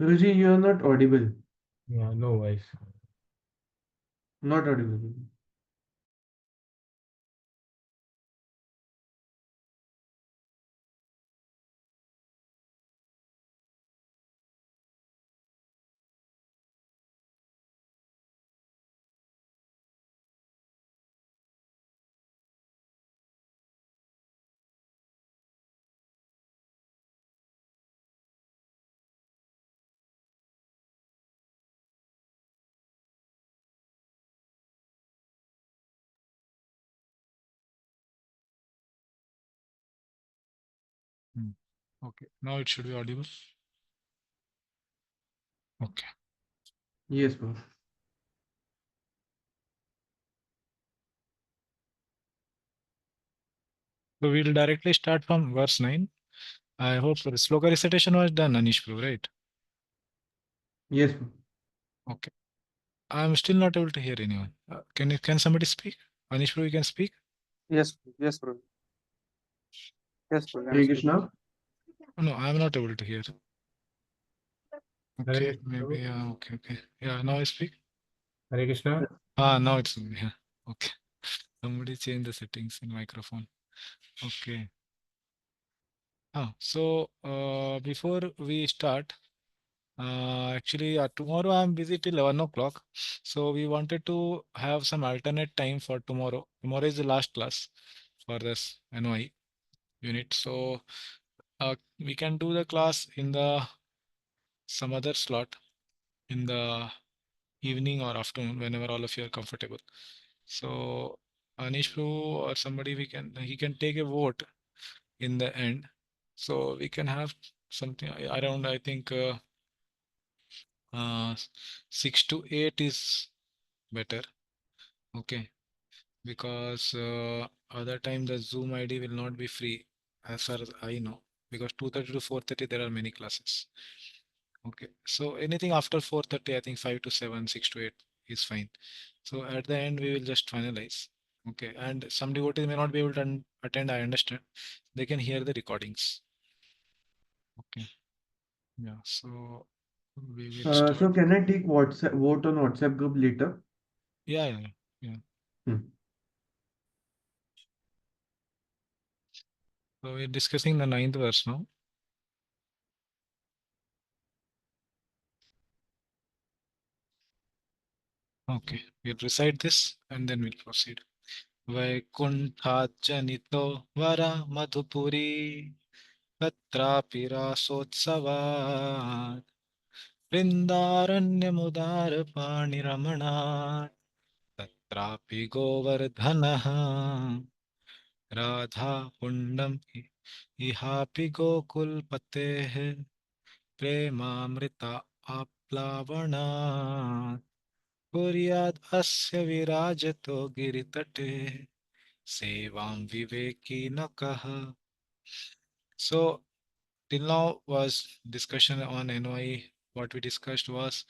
Guruji, you are not audible. Yeah, no voice. Not audible. Hmm. Okay, now it should be audible. Okay. Yes, bro. So we'll directly start from verse 9. I hope the Shloka recitation was done, Anish Prabhu, right? Yes, bro. Okay. I'm still not able to hear anyone. Can somebody speak? Anish Prabhu, you can speak? Yes, bro. Yes, bro. I'm Hare speaking. Krishna. Oh, no, I'm not able to hear. Hare Okay, Krishna. maybe, Prabhu. yeah, okay, okay. Yeah, now I speak. Hare Krishna. Now it's on, yeah. Okay. Somebody change the settings in microphone. Okay. Before we start, actually, tomorrow I'm busy till 11 o'clock. So we wanted to have some alternate time for tomorrow. Tomorrow is the last class for this NY unit. So we can do the class in the some other slot in the evening or afternoon, whenever all of you are comfortable. So Anish Prabhu or somebody, he can take a vote in the end. So we can have something around, I think, 6 to 8 is better. Okay, because other time the Zoom ID will not be free, as far as I know, because 2:30 to 4:30 there are many classes. Okay, so anything after 4:30, I think 5 to 7, 6 to 8 is fine. So at the end we will just finalize. Okay, and some devotees may not be able to attend. I understand. They can hear the recordings. Okay, yeah. So we will start. So can I take WhatsApp vote on WhatsApp group later? Yeah, yeah, yeah. Hmm. So we're discussing the ninth verse now. Okay, we'll recite this and then we'll proceed. Vaikunthajanito vara madhupuri tatrapi rasotsava vrindaranyamudar paniramana tatrapi govardhanaha radha pundam ihapi gokulpatehe premamrita aplavana कुर्याद् अस्य विराजतो गिरितटे सेवां विवेकिनकः. So till now was discussion on NY. What we discussed was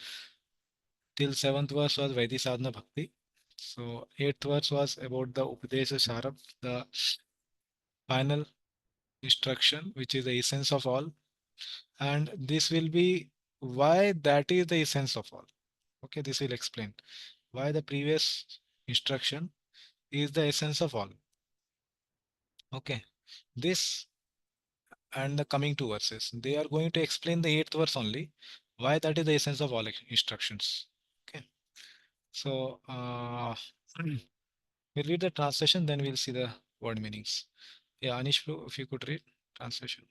till seventh verse was Vaidhi Sadhana Bhakti. So eighth verse was about the Upadesha Sarab, the final instruction, which is the essence of all. And this will be why that is the essence of all. Okay, this will explain why the previous instruction is the essence of all. Okay, this and the coming two verses, they are going to explain the eighth verse only, why that is the essence of all instructions. Okay, so we'll read the translation, then we'll see the word meanings. Yeah, Anish, if you could read translation.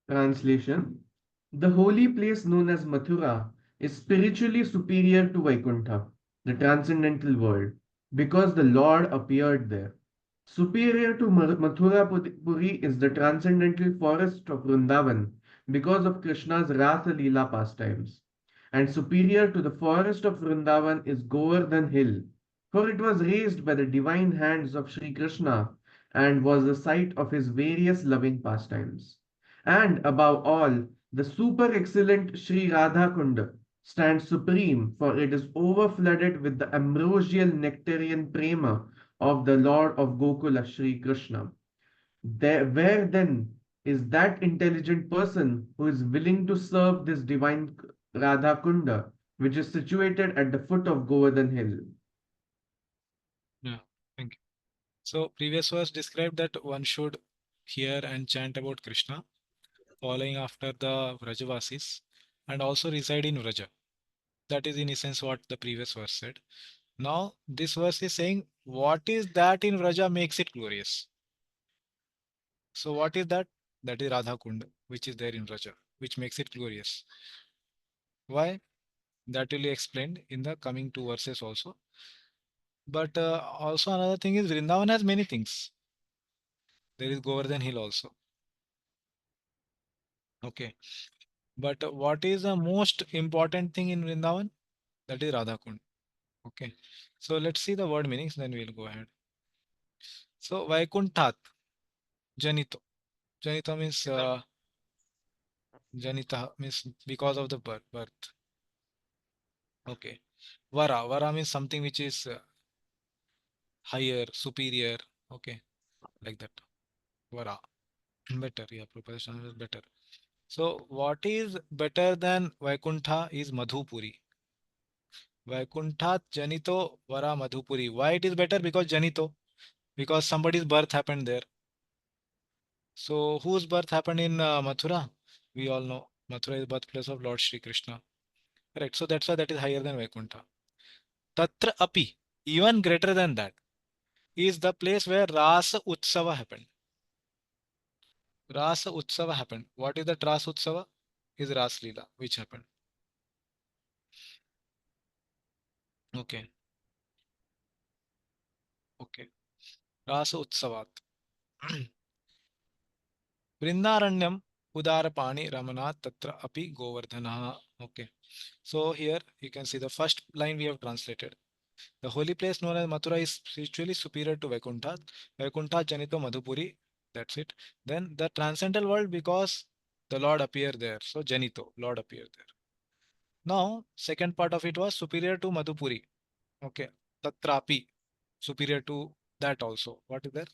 Translation. The holy place known as Mathura is spiritually superior to Vaikuntha, the transcendental world, because the Lord appeared there. Superior to Mathura Puri is the transcendental forest of Vrindavan because of Krishna's Rasa Leela pastimes. And superior to the forest of Vrindavan is Govardhan Hill, for it was raised by the divine hands of Sri Krishna and was the site of his various loving pastimes. And above all, the super excellent Sri Radha Kund stands supreme, for it is overflooded with the ambrosial nectarian prema of the Lord of Gokula, Sri Krishna. There, where then is that intelligent person who is willing to serve this divine Radha Kunda, which is situated at the foot of Govardhan Hill. Yeah, thank you. So previous verse described that one should hear and chant about Krishna, following after the Vrajavasis, and also reside in Vraja. That is in essence what the previous verse said. Now this verse is saying what is that in Vraja makes it glorious. So what is that? That is Radha Kund, which is there in Vraja, which makes it glorious. Why? That will be explained in the coming two verses also. But also another thing is Vrindavan has many things. There is Govardhan Hill also. Okay. But what is the most important thing in Vrindavan? That is Radha Kund. Okay. So let's see the word meanings, then we'll go ahead. So Vaikunthat, Janito. Janito means Janita means because of the birth. Okay. Vara means something which is higher, superior. Okay, like that. Vara. Better. Yeah, preposition is better. So what is better than Vaikuntha is Madhupuri. Vaikunthat Janito Vara Madhupuri. Why it is better? Because Janito. Because somebody's birth happened there. So whose birth happened in Mathura? We all know Mathura is birthplace of Lord Shri Krishna. Correct. So that's why that is higher than Vaikuntha. Tatra Api, even greater than that, is the place where Rasa Utsava happened. Rasa Utsava happened. What is that Rasa Utsava? Is Ras Leela, which happened. Okay. Okay. Rasa Utsavat. Vrindaranyam Udarapani Ramanat Tatra Api Govardhana. Okay. So here you can see the first line we have translated. The holy place known as Mathura is spiritually superior to Vaikuntha. Vaikuntha Janito Madhupuri. That's it. Then the transcendental world because the Lord appeared there. So Janito, Lord appeared there. Now, second part of it was superior to Madhupuri. Okay. Tatrapi. Superior to that also. What is that?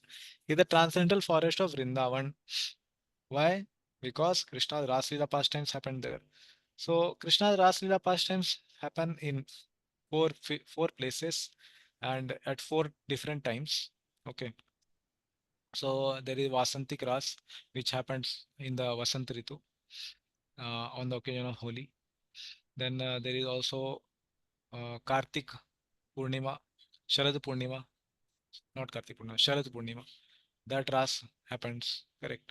Is the transcendental forest of Vrindavan. Why? Because Krishna's Raslila pastimes happened there. So Krishna's Raslila pastimes happen in four places and at four different times. Okay. So there is Vasantik Ras, which happens in the Vasant Ritu on the occasion of Holi. Then there is also Kartik Purnima, Sharad Purnima, not Kartik Purnima, Sharad Purnima. That Ras happens, correct.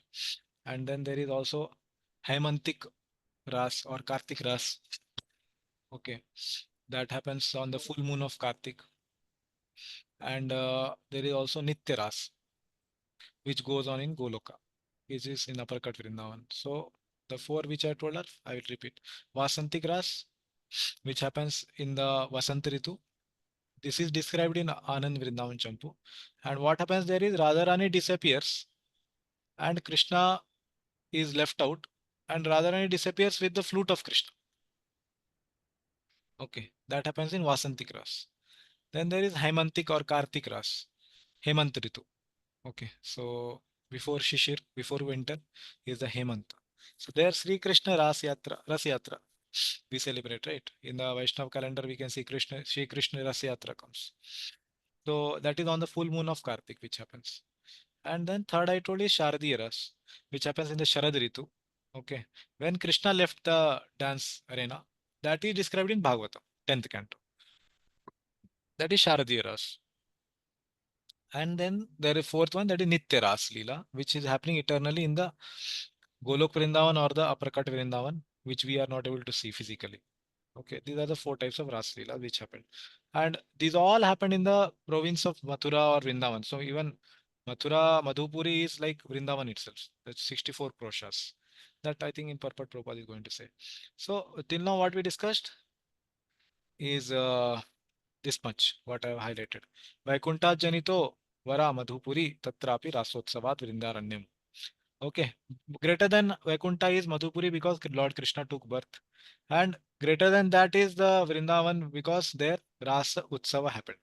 And then there is also Haimantik Ras or Kartik Ras. Okay, that happens on the full moon of Kartik. And there is also Nitya Ras, which goes on in Goloka, which is in Uppercut Vrindavan. So the four which I told her, I will repeat. Vasantik Ras, which happens in the Vasant Ritu. This is described in Anand Vrindavan Champu. And what happens there is Radharani disappears and Krishna is left out, and Radharani disappears with the flute of Krishna. Okay, that happens in Vasantik Ras. Then there is Haimantik or Kartik Ras, Hemant Ritu. Okay, so before Shishir, before winter is the Hemant. So there Sri Krishna Ras Yatra. We celebrate, right? In the Vaishnav calendar, we can see Krishna, Sri Krishna Ras Yatra comes. So that is on the full moon of Kartik, which happens. And then third I told is Sharadiya Ras, which happens in the Sharad Ritu. Okay. When Krishna left the dance arena, that is described in Bhagavatam, 10th canto. That is Sharadiya Ras. And then there is fourth one, that is Nitya Ras Leela, which is happening eternally in the Golok Vrindavan or the Uppercut Vrindavan, which we are not able to see physically. Okay, these are the four types of Ras Leela which happened. And these all happened in the province of Mathura or Vrindavan. So even Mathura, Madhupuri is like Vrindavan itself. That's 64 proshas. That I think in purport Prabhupada is going to say. So till now what we discussed is this much, what I have highlighted. Vaikuntha Janito Vara Madhupuri Tatrapi Rasotsavat Vrindaranyam. Okay, greater than Vaikuntha is Madhupuri because Lord Krishna took birth, and greater than that is the Vrindavan because there Rasa Utsava happened.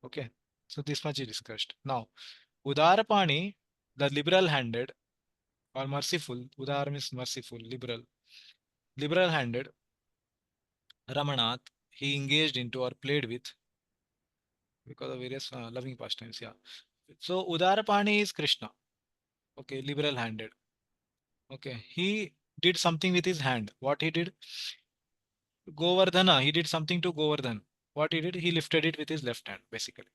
Okay, so this much is discussed. Now, Udarapani, the liberal handed, or merciful. Udar means merciful, liberal. Liberal handed Ramanath, he engaged into or played with because of various loving pastimes. Yeah. So Udarapani is Krishna. Okay, liberal handed. Okay, he did something with his hand. What he did? Govardhana, he did something to Govardhan. What he did? He lifted it with his left hand, basically.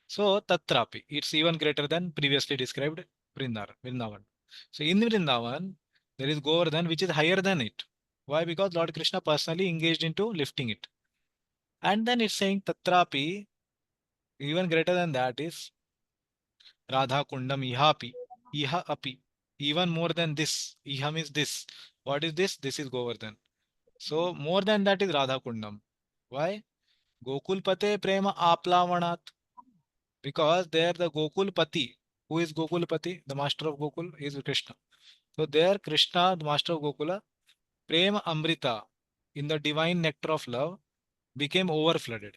So Tatrapi, it's even greater than previously described Vrindavan. So in Vrindavan, there is Govardhan which is higher than it. Why? Because Lord Krishna personally engaged into lifting it. And then it's saying Tatrapi, even greater than that is Radha Kundam Ihapi, Iha Api. Even more than this, Iham is this. What is this? This is Govardhan. So more than that is Radha Kundam. Why? Gokulpate Prema Aplavanat. Because there the Gokulpati, who is Gokulpati? The master of Gokul is Krishna. So there Krishna, the master of Gokula, Prema Amrita, in the divine nectar of love, became overflooded.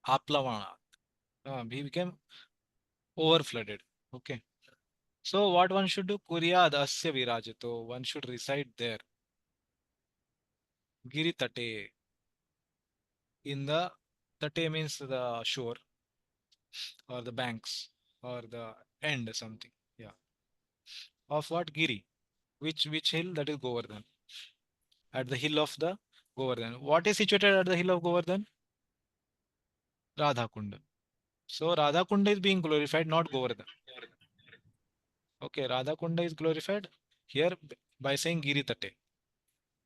Aplavanat. He became overflooded. Okay. So what one should do? Kuryad asya virajato. One should reside there. Giri tate. In the tate means the shore or the banks or the end something. Yeah. Of what? Giri. Which hill? That is Govardhan. At the hill of the Govardhan. What is situated at the hill of Govardhan? Radha Kunda. So Radha Kunda is being glorified, not Govardhan. Okay, Radha Kunda is glorified here by saying Giri tate.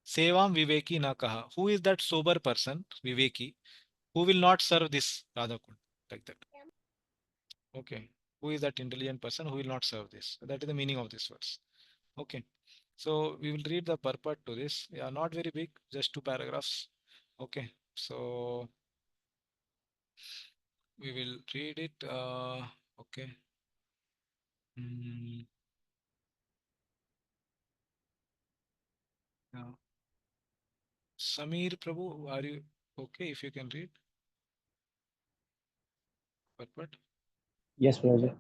Sevam Viveki na kaha. Who is that sober person, Viveki, who will not serve this Radha Kund? Like that. Okay. Who is that intelligent person who will not serve this? That is the meaning of this verse. Okay. So we will read the purport to this. Yeah, not very big, just two paragraphs. Okay. So we will read it. Okay. Mm, yeah. Samir Prabhu, are you okay if you can read purport? Yes, Prabhuji.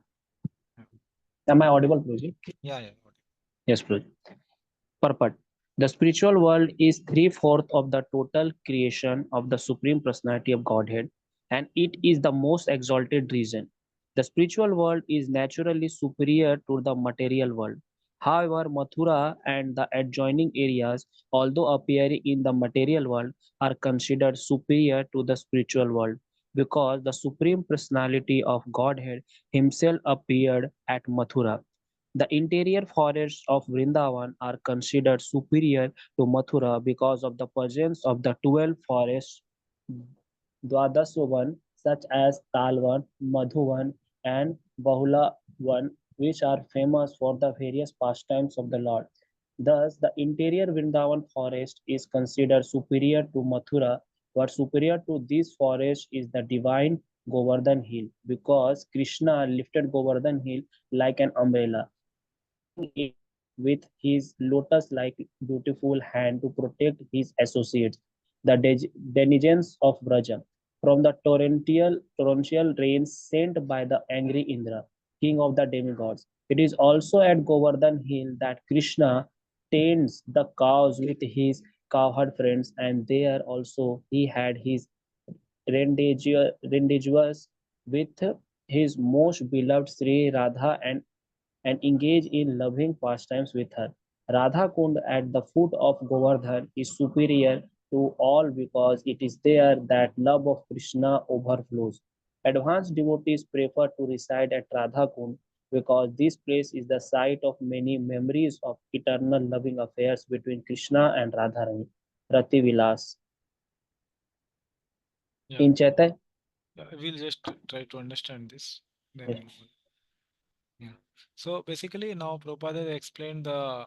Yeah. Am I audible, Prabhuji? Yeah. Yeah. Yes, Prabhuji. Purport. The spiritual world is three-fourths of the total creation of the Supreme Personality of Godhead, and it is the most exalted region. The spiritual world is naturally superior to the material world. However, Mathura and the adjoining areas, although appearing in the material world, are considered superior to the spiritual world because the Supreme Personality of Godhead himself appeared at Mathura. The interior forests of Vrindavan are considered superior to Mathura because of the presence of the 12 forests Dwadasvavan such as Talvan, Madhuvan, and Bahulavan, which are famous for the various pastimes of the Lord. Thus, the interior Vrindavan forest is considered superior to Mathura, but superior to this forest is the divine Govardhan hill, because Krishna lifted Govardhan hill like an umbrella, holding it with his lotus-like beautiful hand to protect his associates, the denizens of Braja, from the torrential rains sent by the angry Indra, king of the demigods. It is also at Govardhan hill that Krishna tends the cows with his cowherd friends, and there also he had his rendezvous with his most beloved Sri Radha and engage in loving pastimes with her. Radha Kund at the foot of Govardhan is superior to all because it is there that love of Krishna overflows. Advanced devotees prefer to reside at Radha Kund because this place is the site of many memories of eternal loving affairs between Krishna and Radharani. Rati Vilas. Yeah. In Chaitanya, Yeah, we'll just try to understand this. Then we'll. Yeah. So basically, now Prabhupada has explained the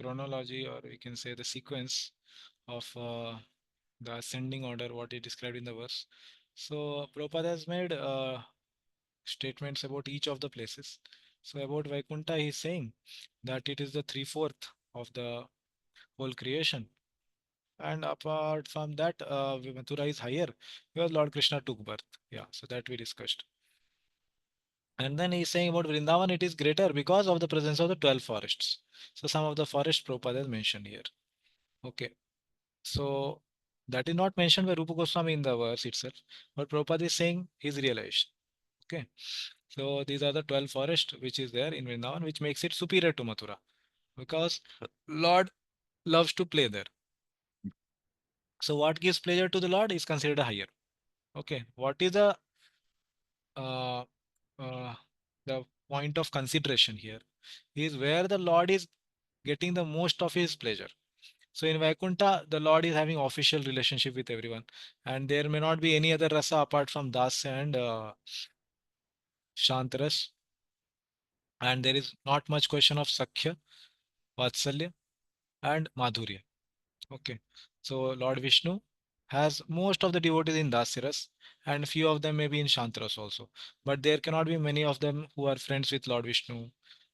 chronology, or we can say the sequence of the ascending order, what he described in the verse. So Prabhupada has made statements about each of the places. So about Vaikuntha, he is saying that it is the three-fourth of the whole creation. And apart from that, Mathura is higher because Lord Krishna took birth. Yeah, so that we discussed. And then he's saying about Vrindavan, it is greater because of the presence of the 12 forests. So some of the forest Prabhupada has mentioned here. Okay. So that is not mentioned by Rupa Goswami in the verse itself, but Prabhupada is saying his realization. Okay. So these are the 12 forests which is there in Vrindavan, which makes it superior to Mathura because Lord loves to play there. So what gives pleasure to the Lord is considered higher. Okay. What is uh, uh, the point of consideration here is where the Lord is getting the most of his pleasure. So in Vaikuntha, the Lord is having official relationship with everyone, and there may not be any other rasa apart from Das and Shantaras, and there is not much question of Sakhya, Vatsalya, and Madhurya. Okay, so Lord Vishnu has most of the devotees in Dasiras, and few of them may be in Shantaras also. But there cannot be many of them who are friends with Lord Vishnu,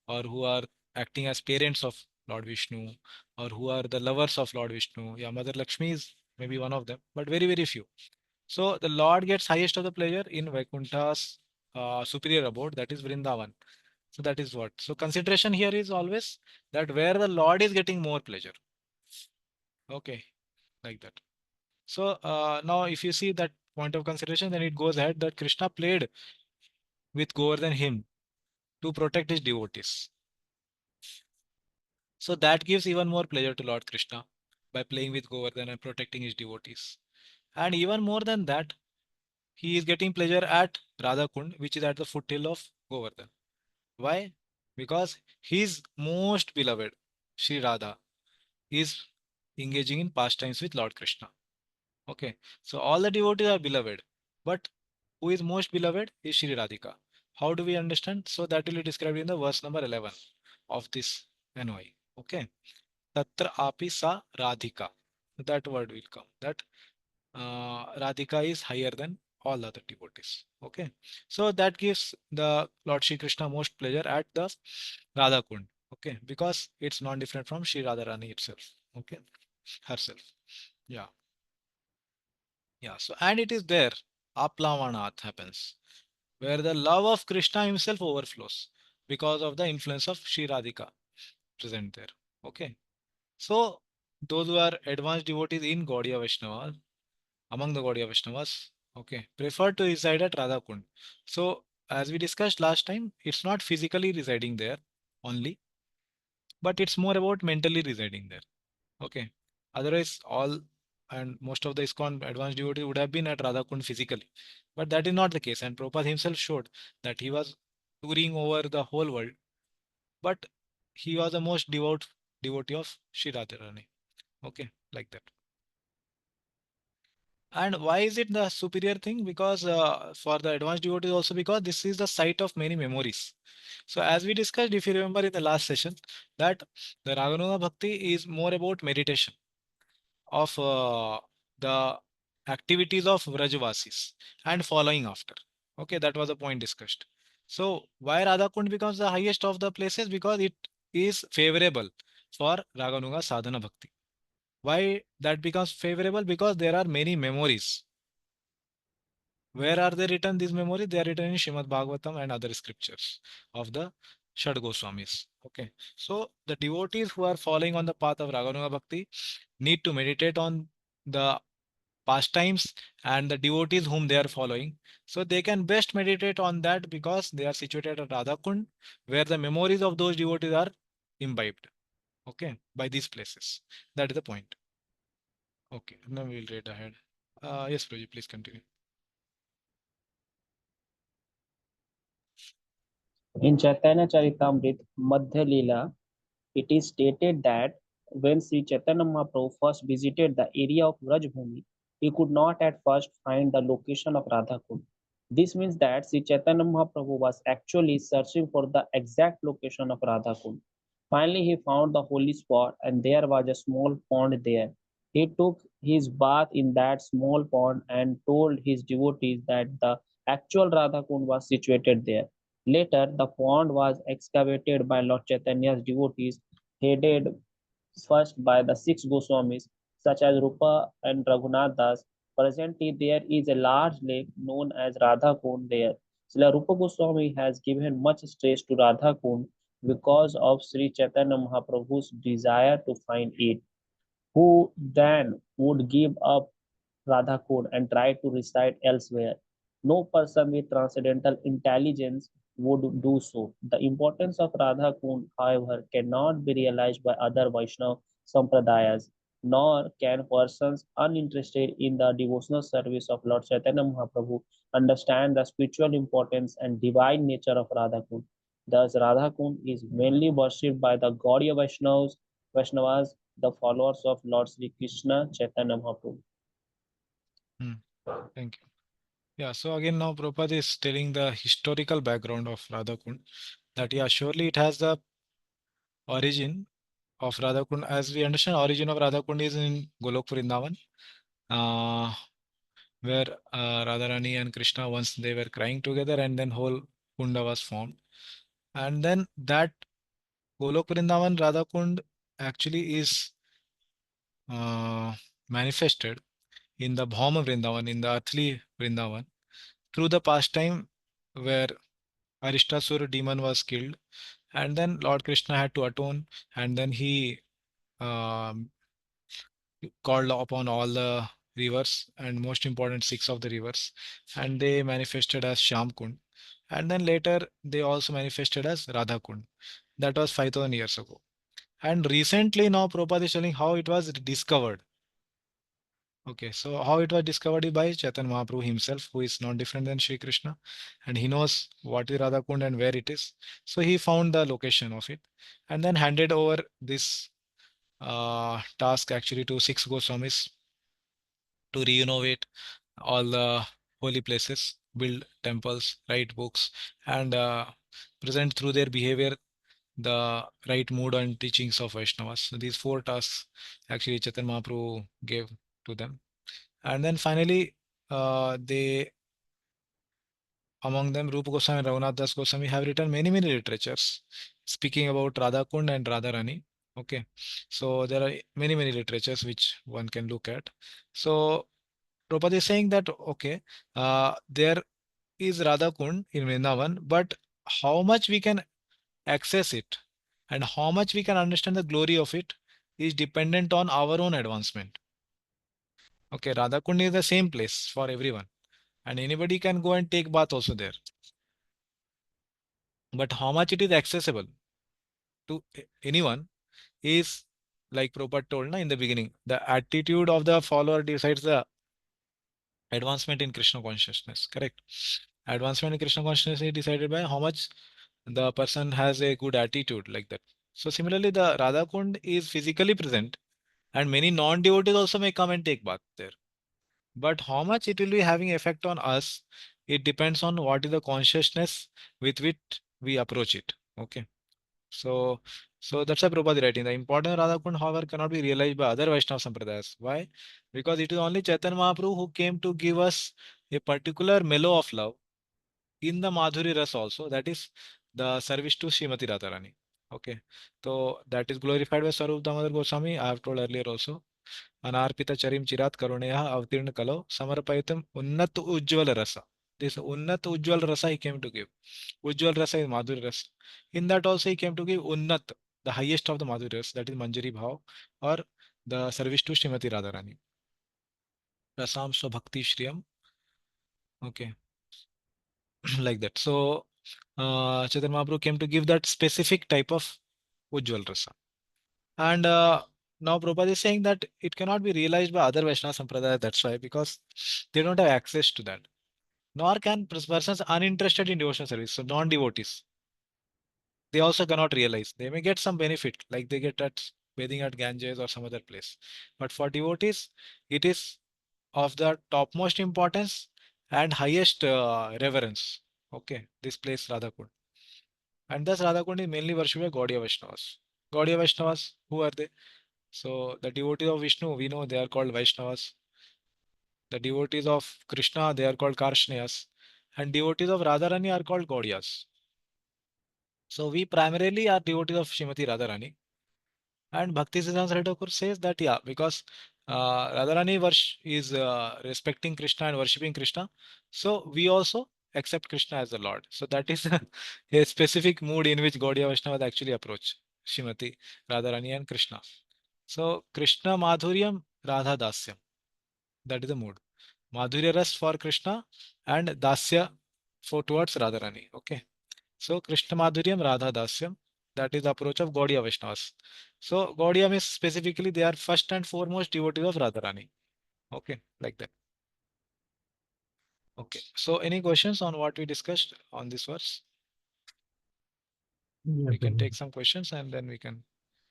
or who are acting as parents of Lord Vishnu, or who are the lovers of Lord Vishnu. Yeah, Mother Lakshmi is maybe one of them, but very, very few. So the Lord gets highest of the pleasure in Vaikuntha's superior abode, that is Vrindavan. So that is what. So consideration here is always that where the Lord is getting more pleasure. Okay, like that. So now if you see that point of consideration, then it goes ahead that Krishna played with Govardhan him to protect his devotees. So that gives even more pleasure to Lord Krishna by playing with Govardhan and protecting his devotees. And even more than that, he is getting pleasure at Radha Kund, which is at the foothill of Govardhan. Why? Because his most beloved, Sri Radha, is engaging in pastimes with Lord Krishna. Okay, so all the devotees are beloved, but who is most beloved is Shri Radhika. How do we understand? So that will be described in the verse number 11 of this NOI. Okay, Tatra api sa Radhika. That word will come. That Radhika is higher than all other devotees. Okay, so that gives the Lord Shri Krishna most pleasure at the Radha Kund. Okay, because it's non different from Shri Radharani itself. Okay, herself. Yeah. Yeah, so and it is there, Aplavanat happens, where the love of Krishna himself overflows because of the influence of Shri Radhika present there. Okay, so those who are advanced devotees in Gaudiya Vaishnava, among the Gaudiya Vaishnavas, okay, prefer to reside at Radha Kund. So as we discussed last time, it's not physically residing there only, but it's more about mentally residing there. Okay. Otherwise, all and most of the ISKCON advanced devotees would have been at Radhakund physically. But that is not the case. And Prabhupada himself showed that he was touring over the whole world, but he was the most devout devotee of Shri Radharani. Okay, like that. And why is it the superior thing? Because for the advanced devotees also because this is the site of many memories. So as we discussed, if you remember in the last session, that the Raganuga Bhakti is more about meditation of the activities of Vrajavasis and following after. Okay, that was the point discussed. So why Radhakund becomes the highest of the places? Because it is favorable for Raganuga Sadhana Bhakti. Why that becomes favorable? Because there are many memories. Where are they written, these memories? They are written in Shrimad Bhagavatam and other scriptures of the Shad Goswamis. Okay. So the devotees who are following on the path of Raganuga Bhakti need to meditate on the pastimes and the devotees whom they are following. So they can best meditate on that because they are situated at Radhakund, where the memories of those devotees are imbibed. Okay, by these places. That is the point. Okay, now we will read ahead. Yes, Praji, please continue. In Chaitanya Charitamrita Madhya Leela, it is stated that when Sri Chaitanya Mahaprabhu first visited the area of Vrajbhumi, he could not at first find the location of Radhakund. This means that Sri Chaitanya Mahaprabhu was actually searching for the exact location of Radhakund. Finally, he found the holy spot, and there was a small pond there. He took his bath in that small pond and told his devotees that the actual Radhakund was situated there. Later, the pond was excavated by Lord Chaitanya's devotees, headed first by the six Goswamis, such as Rupa and Raghunath Das. Presently, there is a large lake known as Radha Kund there. Srila Rupa Goswami has given much stress to Radha Kund because of Sri Chaitanya Mahaprabhu's desire to find it, who then would give up Radha Kund and try to reside elsewhere. No person with transcendental intelligence would do so. The importance of Radha Kund, however, cannot be realized by other Vaishnava sampradayas, nor can persons uninterested in the devotional service of Lord Chaitanya Mahaprabhu understand the spiritual importance and divine nature of Radha Kund. Thus, Radha Kund is mainly worshipped by the Gaudiya Vaishnavas, the followers of Lord Sri Krishna Chaitanya Mahaprabhu. Hmm. Thank you. Yeah, so again now Prabhupada is telling the historical background of Radha Kund, that yeah, surely it has the origin of Radha Kund. As we understand, origin of Radha Kund is in Golok Vrindavan, uh, where Radharani and Krishna, once they were crying together, and then whole Kunda was formed. And then that Golok Vrindavan Radha Kund actually is manifested in the Bhauma Vrindavan, in the earthly Vrindavan, through the pastime where Aristasura demon was killed, and then Lord Krishna had to atone, and then he um, called upon all the rivers, and most important six of the rivers, and they manifested as Sham Kund, and then later they also manifested as Radha Kund. That was 5,000 years ago. And recently now Prabhupada is telling how it was discovered. Okay, so how it was discovered is by Chaitanya Mahaprabhu himself, who is not different than Sri Krishna, and he knows what is Radha Kund and where it is. So he found the location of it, and then handed over this task actually to six Goswamis to renovate all the holy places, build temples, write books, and present through their behavior the right mood and teachings of Vaishnavas. So these four tasks actually Chaitanya Mahaprabhu gave to them. And then finally, they among them Rupa Goswami and Raghunath Das Goswami have written many literatures speaking about Radha Kund and Radharani. Okay, so there are many literatures which one can look at. So Prabhupada is saying that okay, there is Radha Kund in Vrindavan, but how much we can access it and how much we can understand the glory of it is dependent on our own advancement. Okay, Radha Kund is the same place for everyone, and anybody can go and take bath also there. But how much it is accessible to anyone is, like Prabhupada told na, in the beginning, the attitude of the follower decides the advancement in Krishna consciousness. Correct. Advancement in Krishna consciousness is decided by how much the person has a good attitude, like that. So similarly, the Radha Kund is physically present, and many non-devotees also may come and take bath there. But how much it will be having effect on us, it depends on what is the consciousness with which we approach it. Okay. So, so that's why Prabhupada is writing. The importance of Radha Kund, however, cannot be realized by other Vaishnava Sampradayas. Why? Because it is only Chaitanya Mahaprabhu who came to give us a particular mellow of love in the Madhuri Ras also. That is the service to Srimati Radharani. Okay. So that is glorified by Sarup Damodar Goswami. I have told earlier also. Anarpita Charim Chirat Karuneya Avtirna Kalo Samarpayitam Unnat Ujjwala Rasa. This Unnat Ujjwal Rasa he came to give. Ujjwal Rasa is Madhuri Rasa. In that also he came to give Unnat, the highest of the Madhuri Rasa, that is Manjari Bhav, or the service to Srimati Radharani. Rasam so Bhakti Shriyam. Okay, like that. So Chaitanya Mahaprabhu came to give that specific type of Ujjwal Rasa. And now Prabhupada is saying that it cannot be realized by other Vaishnava Sampradaya. That's why, because they don't have access to that. Nor can persons uninterested in devotional service, so non-devotees, they also cannot realize. They may get some benefit, like they get at bathing at Ganges or some other place. But for devotees, it is of the topmost importance and highest reverence. Okay, this place Radhakund. And thus Radhakund is mainly worshipped by Gaudiya Vaishnavas. Gaudiya Vaishnavas, who are they? So the devotees of Vishnu, we know they are called Vaishnavas. The devotees of Krishna, they are called Karshnayas. And devotees of Radharani are called Gaudiyas. So we primarily are devotees of Srimati Radharani. And Bhakti Siddhanta Sarita Thakur says that, yeah, because Radharani is respecting Krishna and worshipping Krishna. So we also accept Krishna as the Lord. So that is a specific mood in which Gaudiya Vaishnavas actually approach Shrimati Radharani and Krishna. So Krishna Madhuryam, Radha Dasyam. That is the mood. Madhurya Ras for Krishna and Dasya for towards Radharani. Okay. So Krishna Madhuryam, Radha Dasyam. That is the approach of Gaudiya Vaishnavas. So Gaudiya means specifically they are first and foremost devotees of Radharani. Okay, like that. Okay. So any questions on what we discussed on this verse? Yeah, We can Prabhu. take some questions and then we can.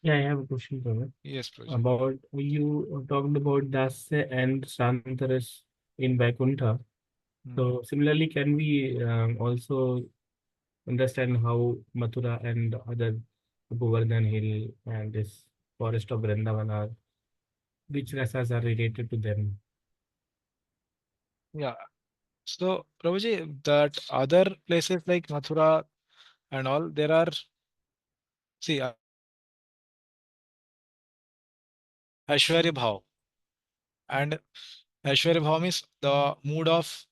Yeah, I have a question, Prabhu. Yes, Prabhu. About you talked about Dasya and Shantaras in Vaikuntha. So similarly, can we also understand how Mathura and other Govardhan Hill and this forest of Vrindavan are, which rasas are related to them? Yeah. So, Prabhuji, that other places like Mathura and all, there are, see, Aishwarya Bhav. And Aishwarya Bhav means the mood of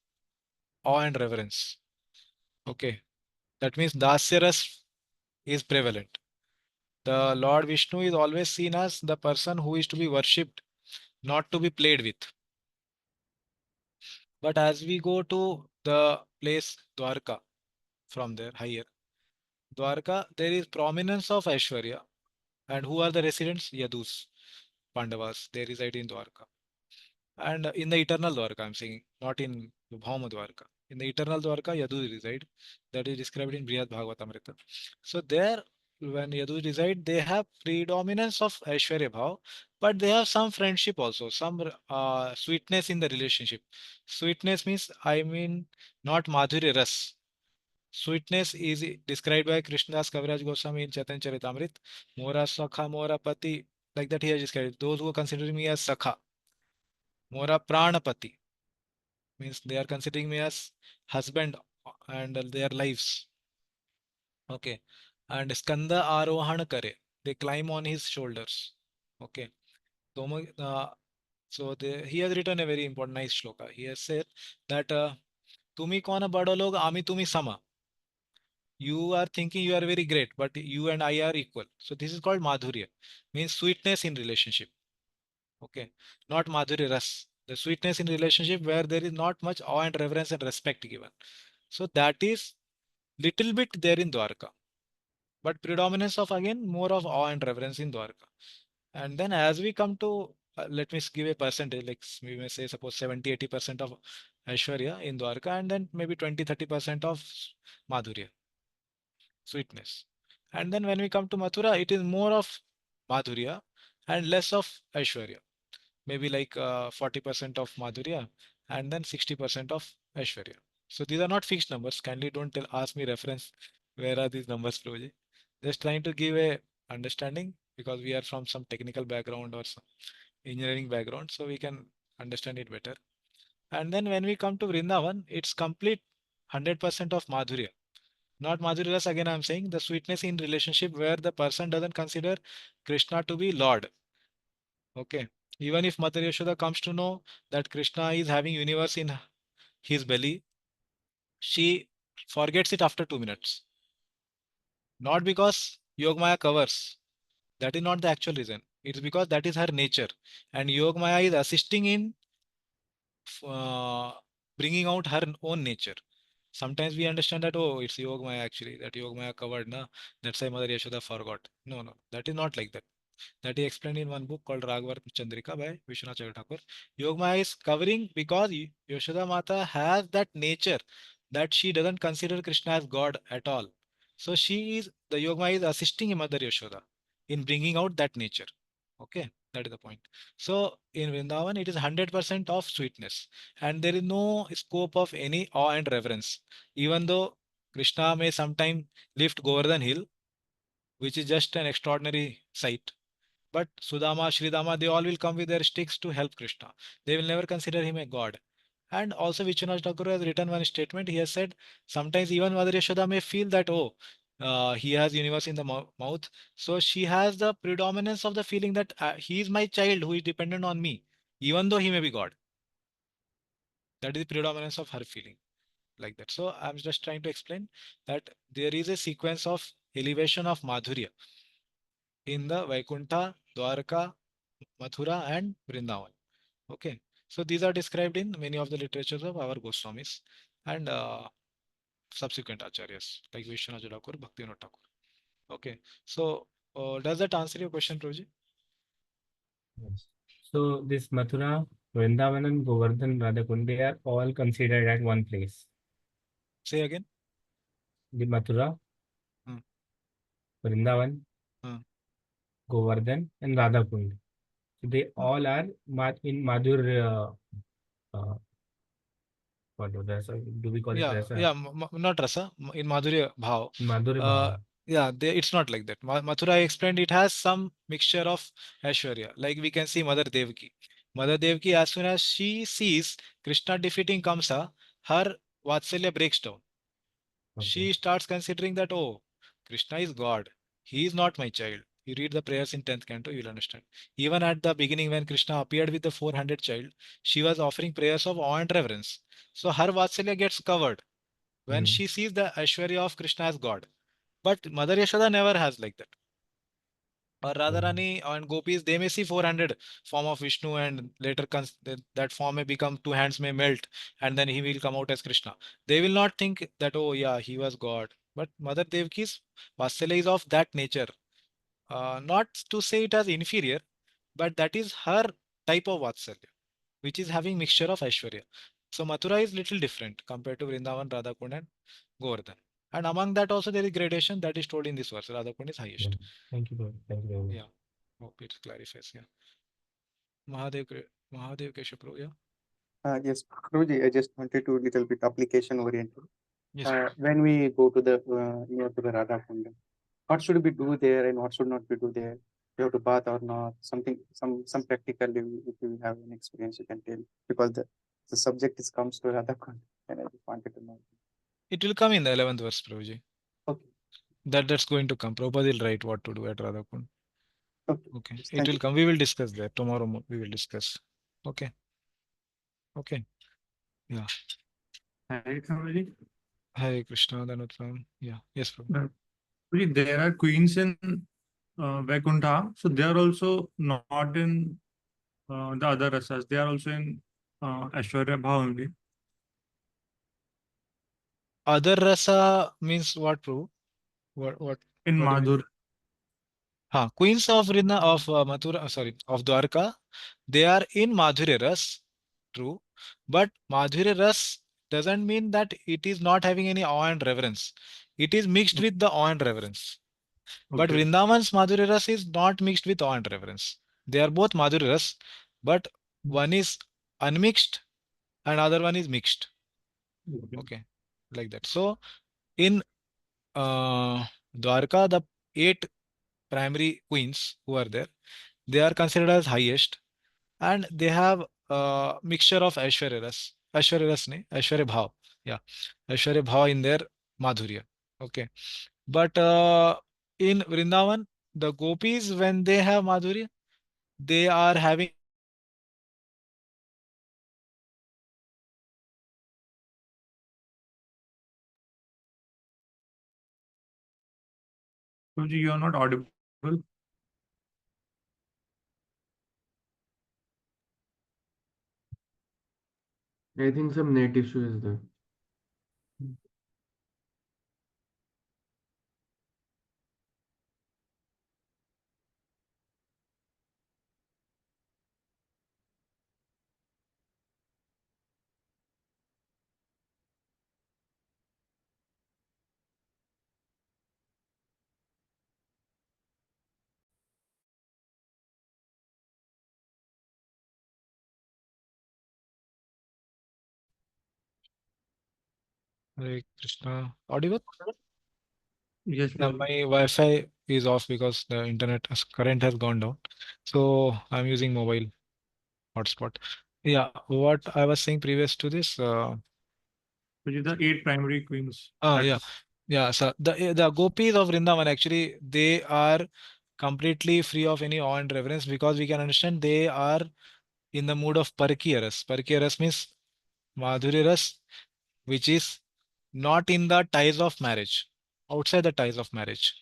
awe and reverence. Okay. That means Dasya Ras is prevalent. The Lord Vishnu is always seen as the person who is to be worshipped, not to be played with. But as we go to the place Dwarka, from there higher, Dwarka, there is prominence of Aishwarya. And who are the residents? Yadus, Pandavas. They reside in Dwarka. And in the eternal Dwarka, I'm saying, not in Bhauma Dwarka. In the eternal Dwarka, Yadu reside. That is described in Brihad Bhagavatamrita. So there, when Yadu reside, they have predominance of Aishwarya Bhav, but they have some friendship also, some sweetness in the relationship. Sweetness means, I mean, not Madhurya Ras. Sweetness is described by Krishnadas Kaviraj Goswami in Chaitanya Charitamrit. Mora Sakha, Mora Pati. Like that, he has described. Those who are considering me as Sakha. Mora Pranapati means they are considering me as husband and their lives. Okay. And Skanda Arohana Kare. They climb on his shoulders. Okay. So he has written a very important nice shloka. He has said that Tumi kona bada log, ami tumi sama. You are thinking you are very great, but you and I are equal. So this is called Madhurya, means sweetness in relationship. Okay. Not Madhurya Ras. The sweetness in relationship where there is not much awe and reverence and respect given. So that is little bit there in Dwarka. But predominance of again more of awe and reverence in Dwarka. And then as we come to let me give a percentage, like we may say suppose 70-80% of Aishwarya in Dwarka and then maybe 20-30% of Madhurya, sweetness. And then when we come to Mathura, it is more of Madhurya and less of Aishwarya. Maybe like 40% of Madhurya and then 60% of Aishwarya. So these are not fixed numbers. Kindly don't ask me reference where are these numbers, Prabhuji. Just trying to give a understanding because we are from some technical background or some engineering background, so we can understand it better. And then when we come to Vrindavan, it's complete 100% of Madhurya. Not Madhurya Ras, again I'm saying the sweetness in relationship where the person doesn't consider Krishna to be Lord. Okay. Even if Mother Yashoda comes to know that Krishna is having universe in his belly, she forgets it after 2 minutes. Not because Yogmaya covers. That is not the actual reason. It's because that is her nature. And Yogmaya is assisting in uh, bringing out her own nature. Sometimes we understand that, oh, it's Yogmaya actually, that Yogmaya covered, na? That's why Mother Yashoda forgot. No, no, that is not like that. That he explained in one book called Raghavar Chandrika by Vishwanath Chakravarti Thakur. Yogmaya is covering because Yashoda Mata has that nature that she doesn't consider Krishna as God at all. So the Yogmaya is assisting Mother Yashoda in bringing out that nature. Okay, that is the point. So in Vrindavan, it is 100% of sweetness, and there is no scope of any awe and reverence. Even though Krishna may sometime lift Govardhan Hill, which is just an extraordinary sight. But Sudama, Sridama, they all will come with their sticks to help Krishna. They will never consider him a god. And also Vishwanath Thakur has written one statement. He has said sometimes even Mother Yashoda may feel that, oh, he has universe in the mouth. So she has the predominance of the feeling that he is my child who is dependent on me, even though he may be God. That is the predominance of her feeling. like that. So I'm just trying to explain that there is a sequence of elevation of Madhurya in the Vaikuntha, Dwarka, Mathura, and Vrindavan. Okay, so these are described in many of the literatures of our Goswamis and subsequent acharyas like Vishwanath Thakur, Bhakti Thakur. Okay, so does that answer your question, Prabhuji? Yes. So this Mathura, Vrindavan, and Govardhan, Radhakund, they are all considered at one place. Say again. The Mathura, Hmm. Vrindavan, Hmm. Govardhan, and Radhakund. So they all are in Madhur. What do we call it? Yeah, Rasa? yeah, not rasa, in Madhurya Bhav. Madhur Bhava. Yeah, it's not like that. Mathura, I explained, it has some mixture of Aishwarya. Like we can see Mother Devaki. Mother Devaki, as soon as she sees Krishna defeating Kamsa, her Vatsalya breaks down. Okay. She starts considering that, oh, Krishna is God. He is not my child. You read the prayers in 10th canto, you will understand. Even at the beginning, when Krishna appeared with the 400 child, she was offering prayers of awe and reverence. So her Vatsalya gets covered when Hmm. she sees the Aishwarya of Krishna as God. But Mother Yashoda never has like that. Or Radharani and Gopis, they may see 400 form of Vishnu, and later that form may become, two hands may melt, and then he will come out as Krishna. They will not think that, oh yeah, he was God. But Mother Devaki's Vatsalya is of that nature. Not to say it as inferior, but that is her type of Vatsalya, which is having mixture of Aishwarya. So Mathura is little different compared to Vrindavan, Radhakund, and Govardhan. And among that also there is gradation that is told in this verse. Radhakund is Yeah. highest. Thank you, thank you very much. Yeah. Hope it clarifies. Yeah. Mahadev Keshapro. Yeah. Yes, Guruji, I just wanted to little bit application oriented. Yes. When we go to the near to the Radha Kunda, what should we do there and what should not we do there? We have to bath or not? Something, some practical. If you have an experience, you can tell, because the subject is comes to Radha Kunda, and I just wanted to know. It will come in the 11th verse, Prabhuji. Okay. That's going to come. Prabhupada will write what to do at Radhakund. Okay. Okay. Yes, It thank will you. come. We will discuss that. Tomorrow we will discuss. Okay. Okay. Yeah. Hare Krishna. Hare Krishna, Dhanutram. Yeah. Yes, Prabhu. There are queens in Vaikuntha, so they are also not in the other rasas. They are also in Aishwarya Bhav only. Other rasa means what, Prabhu? What In do you mean? Madhur, Queens of Rinna of Mathura, sorry, of Dwarka, they are in Madhurya Ras, true. But Madhurya Ras doesn't mean that it is not having any awe and reverence. It is mixed with the awe and reverence. But okay. Vrindavan's Madhurya Ras is not mixed with awe and reverence. They are both Madhurya Ras, but one is unmixed and other one is mixed. Okay. Okay, like that. So in Dwarka, the 8 primary queens who are there, they are considered as highest, and they have a mixture of Aishwarya Ras. Aishwarya Ras ne, Aishwarya Bhav. Yeah, Aishwarya Bhav in their Madhurya. Okay, but in Vrindavan, the gopis, when they have Madhurya, they are having Guruji, you are not audible. I think some net issue is there. Hare Krishna. Audible? Yes, Yeah, Guruji. my Wi-Fi is off because the current has gone down. So I'm using mobile hotspot. Yeah, what I was saying previous to this, Guruji, the 8 primary queens. yeah, yeah. So the gopis of Vrindavan, actually they are completely free of any awe and reverence, because we can understand they are in the mood of Parkiya Ras. Parkiya Ras means Madhurya Ras, which is not in the ties of marriage, outside the ties of marriage.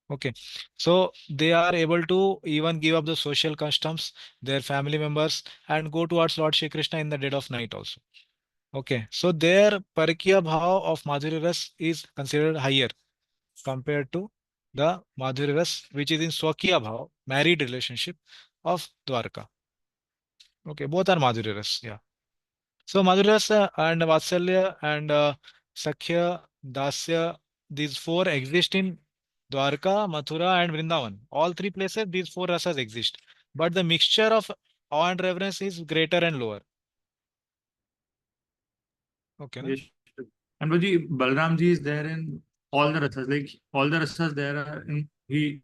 Okay, so they are able to even give up the social customs, their family members, and go towards Lord Shri Krishna in the dead of night also. Okay, so their Parakya Bhav of Madhurya Ras is considered higher compared to the Madhurya Ras, which is in Swakiya Bhav, married relationship of Dwarka. Okay, both are Madhurya Ras. Yeah. So Madhurya Ras and Vatsalya and Sakhya, Dasya, these four exist in Dwarka, Mathura, and Vrindavan. All three places, these four rasas exist. But the mixture of awe and reverence is greater and lower. Okay, na? Yes. And Bhaji, Balram ji is there in all the rasas. Like all the rasas there are in he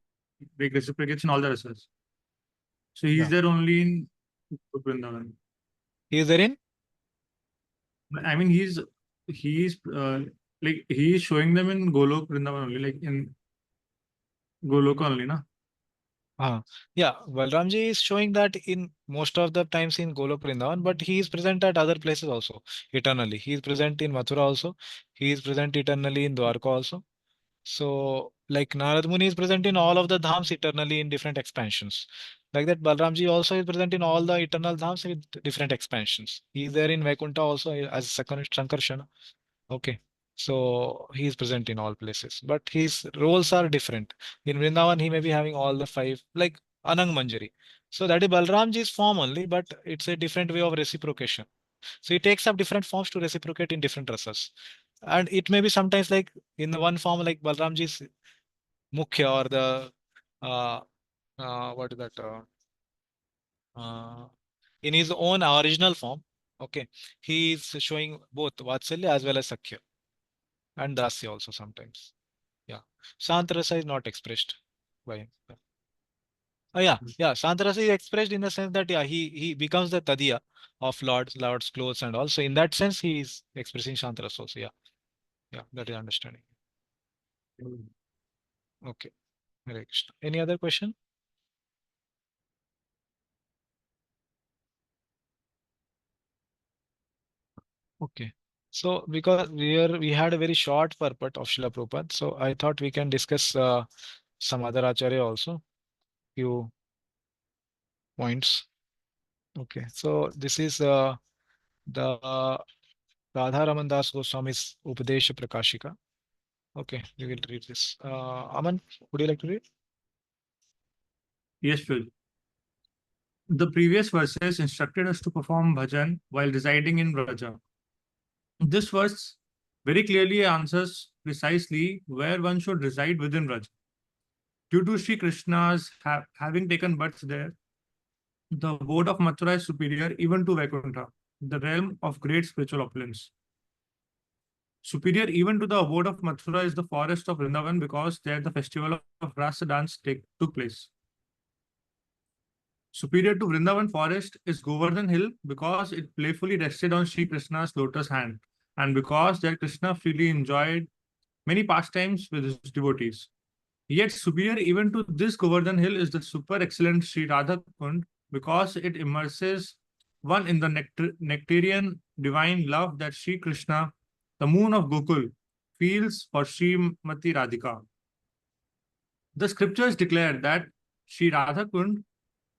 like reciprocates in all the rasas. So he's Yeah. there only in Vrindavan. He is there in? I mean, he's like he is showing them in Golok Vrindavan only, like in Goloka only, na? Yeah, Balramji is showing that in most of the times in Golok Vrindavan, but he is present at other places also eternally. He is present in Mathura also. He is present eternally in Dwarka also. So, like Narad Muni is present in all of the dhams eternally in different expansions. Like that, Balramji also is present in all the eternal dhams with different expansions. He is there in Vaikuntha also as Sankarsana. Okay. So he is present in all places, but his roles are different. In Vrindavan, he may be having all the five, like Anang Manjari. So that is Balramji's form only, but it's a different way of reciprocation. So he takes up different forms to reciprocate in different rasas. And it may be sometimes like in the one form, like Balramji's Mukhya or the uh, what is that? Uh, in his own original form, okay, he is showing both Vatsalya as well as Sakhya and Dasya also sometimes. Yeah. Santarasa is not expressed by him. Yeah. Yeah. Santarasa is expressed in the sense that yeah, he becomes the Tadiya of Lord's clothes and also in that sense he is expressing Santarasa also. Yeah. Yeah, that is understanding. Okay. Hare Krishna. Any other question? Okay. So because we had a very short purport of Srila Prabhupada, so I thought we can discuss some other Acharya also, few points. Okay. So this is the Radha Raman Das Goswami's Upadesha Prakashika. Okay, we will read this. Aman, would you like to read? Yes, Phil. The previous verses instructed us to perform bhajan while residing in Vraja. This verse very clearly answers precisely where one should reside within Vraja. Due to Sri Krishna's having taken birth there, the abode of Mathura is superior even to Vaikuntha, the realm of great spiritual opulence. Superior even to the abode of Mathura is the forest of Vrindavan because there the festival of Rasa dance took place. Superior to Vrindavan forest is Govardhan Hill because it playfully rested on Sri Krishna's lotus hand and because there Krishna freely enjoyed many pastimes with his devotees. Yet superior even to this Govardhan Hill is the super excellent Sri Radha Kund because it immerses one in the nectarian divine love that Sri Krishna, the moon of Gokul, feels for Srimati Radhika. The scriptures declare that Sri Radha Kund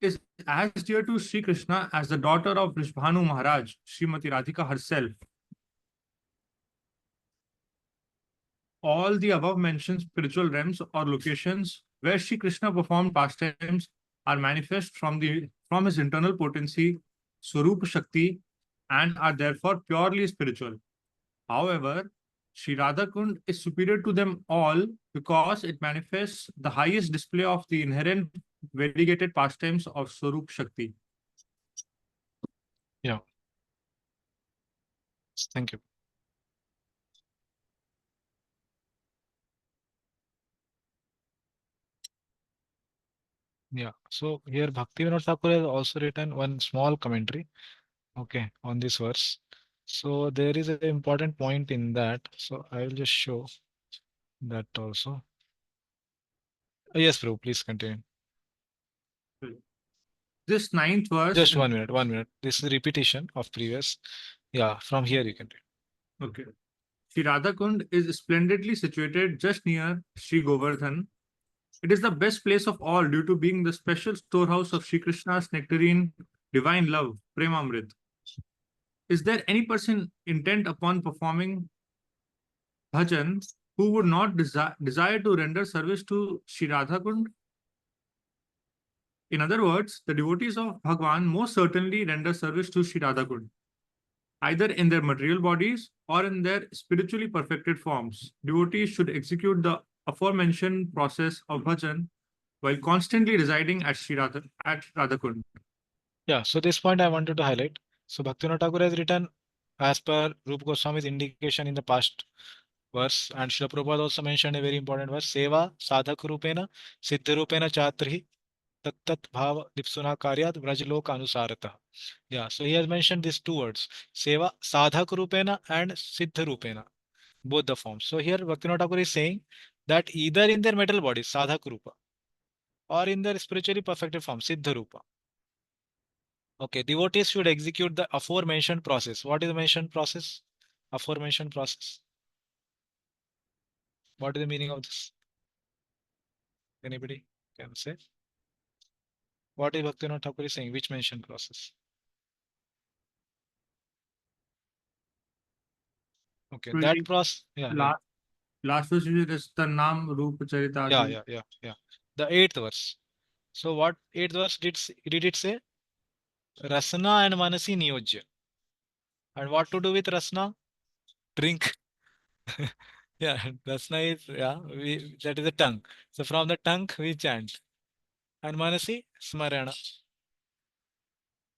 is as dear to Sri Krishna as the daughter of Rishbhanu Maharaj, Srimati Radhika herself. All the above mentioned spiritual realms or locations where Sri Krishna performed pastimes are manifest from his internal potency, Swarupa Shakti, and are therefore purely spiritual. However, Sri Radha Kund is superior to them all because it manifests the highest display of the inherent variegated pastimes of Swarup Shakti. Yeah. Thank you. Yeah. So here Bhaktivinoda Thakur has also written one small commentary, okay, on this verse. So there is an important point in that. So I will just show that also. Yes, Prabhu, please continue. This ninth verse. Just 1 minute, 1 minute. This is repetition of previous. Yeah, from here you can read. Okay. Shri Radhakund is splendidly situated just near Shri Govardhan. It is the best place of all due to being the special storehouse of Shri Krishna's nectarine divine love, Premamrit. Is there any person intent upon performing bhajan who would not desire to render service to Shri Radhakund? In other words, the devotees of Bhagavan most certainly render service to Shri Radhakund, either in their material bodies or in their spiritually perfected forms. Devotees should execute the aforementioned process of bhajan while constantly residing at Radhakund. Yeah, so this point I wanted to highlight. So Bhaktivinoda Thakur has written as per Rupa Goswami's indication in the past verse, and Srila Prabhupada also mentioned a very important verse, Seva sadhak rupena siddha rupena chatrihi tat bhava dipsuna karyat vrajloka anusarata. Yeah, so he has mentioned these two words, Seva sadhak rupena and siddha rupena, both the forms. So here Bhaktivinoda Thakur is saying that either in their metal bodies, sadhak rupa, or in their spiritually perfected form, siddha rupa. Okay, devotees should execute the aforementioned process. What is the mentioned process? Aforementioned process. What is the meaning of this? Anybody can say? What is Bhaktivinoda Thakur is saying? Which mentioned process? Okay, that process. Yeah, Last verse is the Nam Rupa Charita. yeah. The 8th verse. So what 8th verse did it say? Rasana and Manasi Niyojya. And what to do with Rasana? Drink. Yeah, Rasana is that is the tongue. So from the tongue we chant. And Manasi Smarana.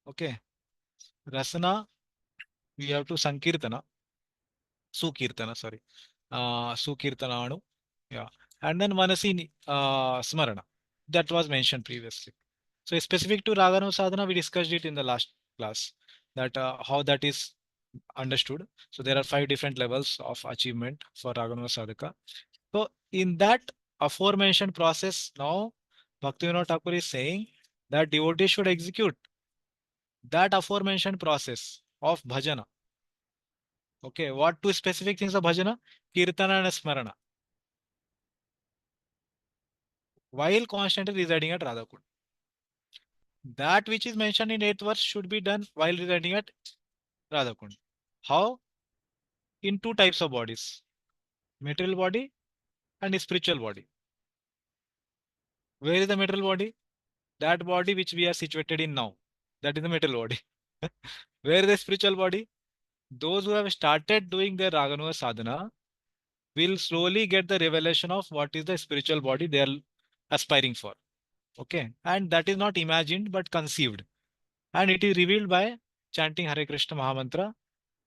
Okay. Rasana we have to Sankirtana. Sukirtana, sorry. Sukirtananu. Yeah. And then Manasi Smarana. That was mentioned previously. So specific to Raganu Sadhana, we discussed it in the last class, that how that is understood. So there are 5 different levels of achievement for Raganu Sadhaka. So in that aforementioned process, now Bhaktivinoda Thakur is saying that devotee should execute that aforementioned process of bhajana. Okay, what 2 specific things of bhajana? Kirtana and Smarana. While constantly residing at Radhakund. That which is mentioned in 8th verse should be done while residing at Radhakund. How? In 2 types of bodies, material body and spiritual body. Where is the material body? That body which we are situated in now. That is the material body. Where is the spiritual body? Those who have started doing their Raganuga sadhana will slowly get the revelation of what is the spiritual body they are aspiring for. Okay. And that is not imagined but conceived. And it is revealed by chanting Hare Krishna Mahamantra,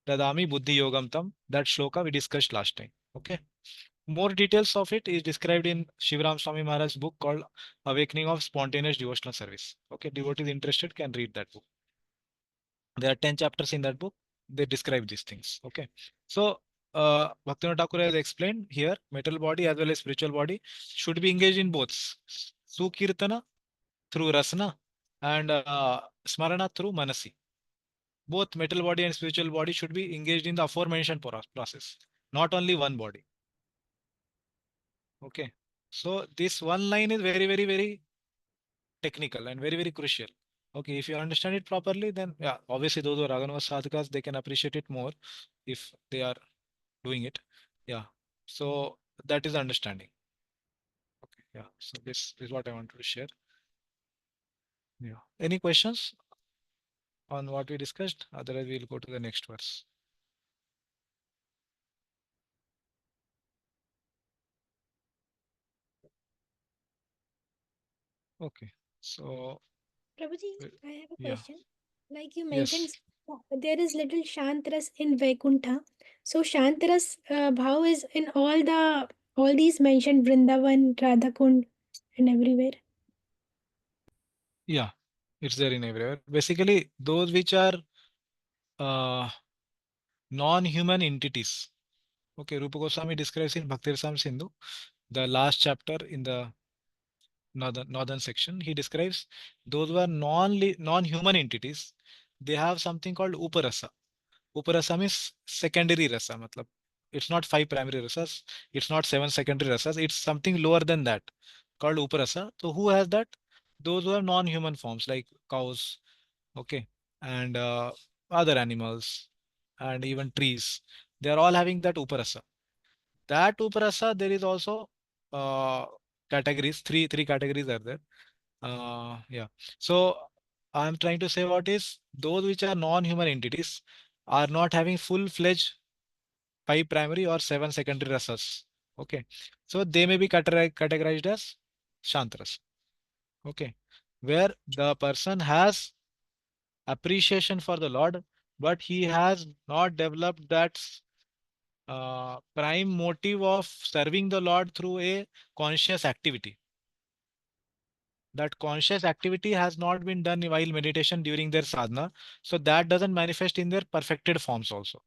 Dadami Buddhi Yogam Tam, that shloka we discussed last time. Okay. More details of it is described in Shivaram Swami Maharaj's book called Awakening of Spontaneous Devotional Service. Okay, devotees interested can read that book. There are 10 chapters in that book. They describe these things. Okay, so Bhaktivinoda Thakur has explained here, metal body as well as spiritual body should be engaged in both Sukirtana through Rasana and Smarana through Manasi. Both metal body and spiritual body should be engaged in the aforementioned process, not only one body. Okay, so this one line is very, very, very technical and very, very crucial. Okay, if you understand it properly, then yeah, obviously those who are Raganuga sadhakas, they can appreciate it more if they are doing it. Yeah, so that is understanding. Okay, yeah, so this is what I wanted to share. Yeah, any questions on what we discussed? Otherwise, we'll go to the next verse. Okay, so Prabhuji, I have a yeah, question. Like you yes. mentioned, there is little Shantras in Vaikuntha. So Shantras bhav is in all these mentioned Vrindavan, Radhakund, and everywhere. Yeah, it's there in everywhere. Basically, those which are non-human entities. Okay, Rupa Goswami describes in Bhakti Rasamrita Sindhu, the last chapter in the northern section. He describes those who are non-human entities. They have something called Uparasa. Uparasa means secondary rasa. Matlab, it's not 5 primary rasas, it's not 7 secondary rasas, it's something lower than that called uparasa. So who has that? Those who have non-human forms like cows, okay, and other animals, and even trees. They are all having that uparasa. That uparasa, there is also uh, categories. Three categories are there. Yeah. So I'm trying to say what is those which are non-human entities are not having full-fledged 5 primary or 7 secondary rasas. Okay. So they may be categorized as shantras. Okay. Where the person has appreciation for the Lord, but he has not developed that prime motive of serving the Lord through a conscious activity. That conscious activity has not been done while meditation during their sadhana. So that doesn't manifest in their perfected forms also.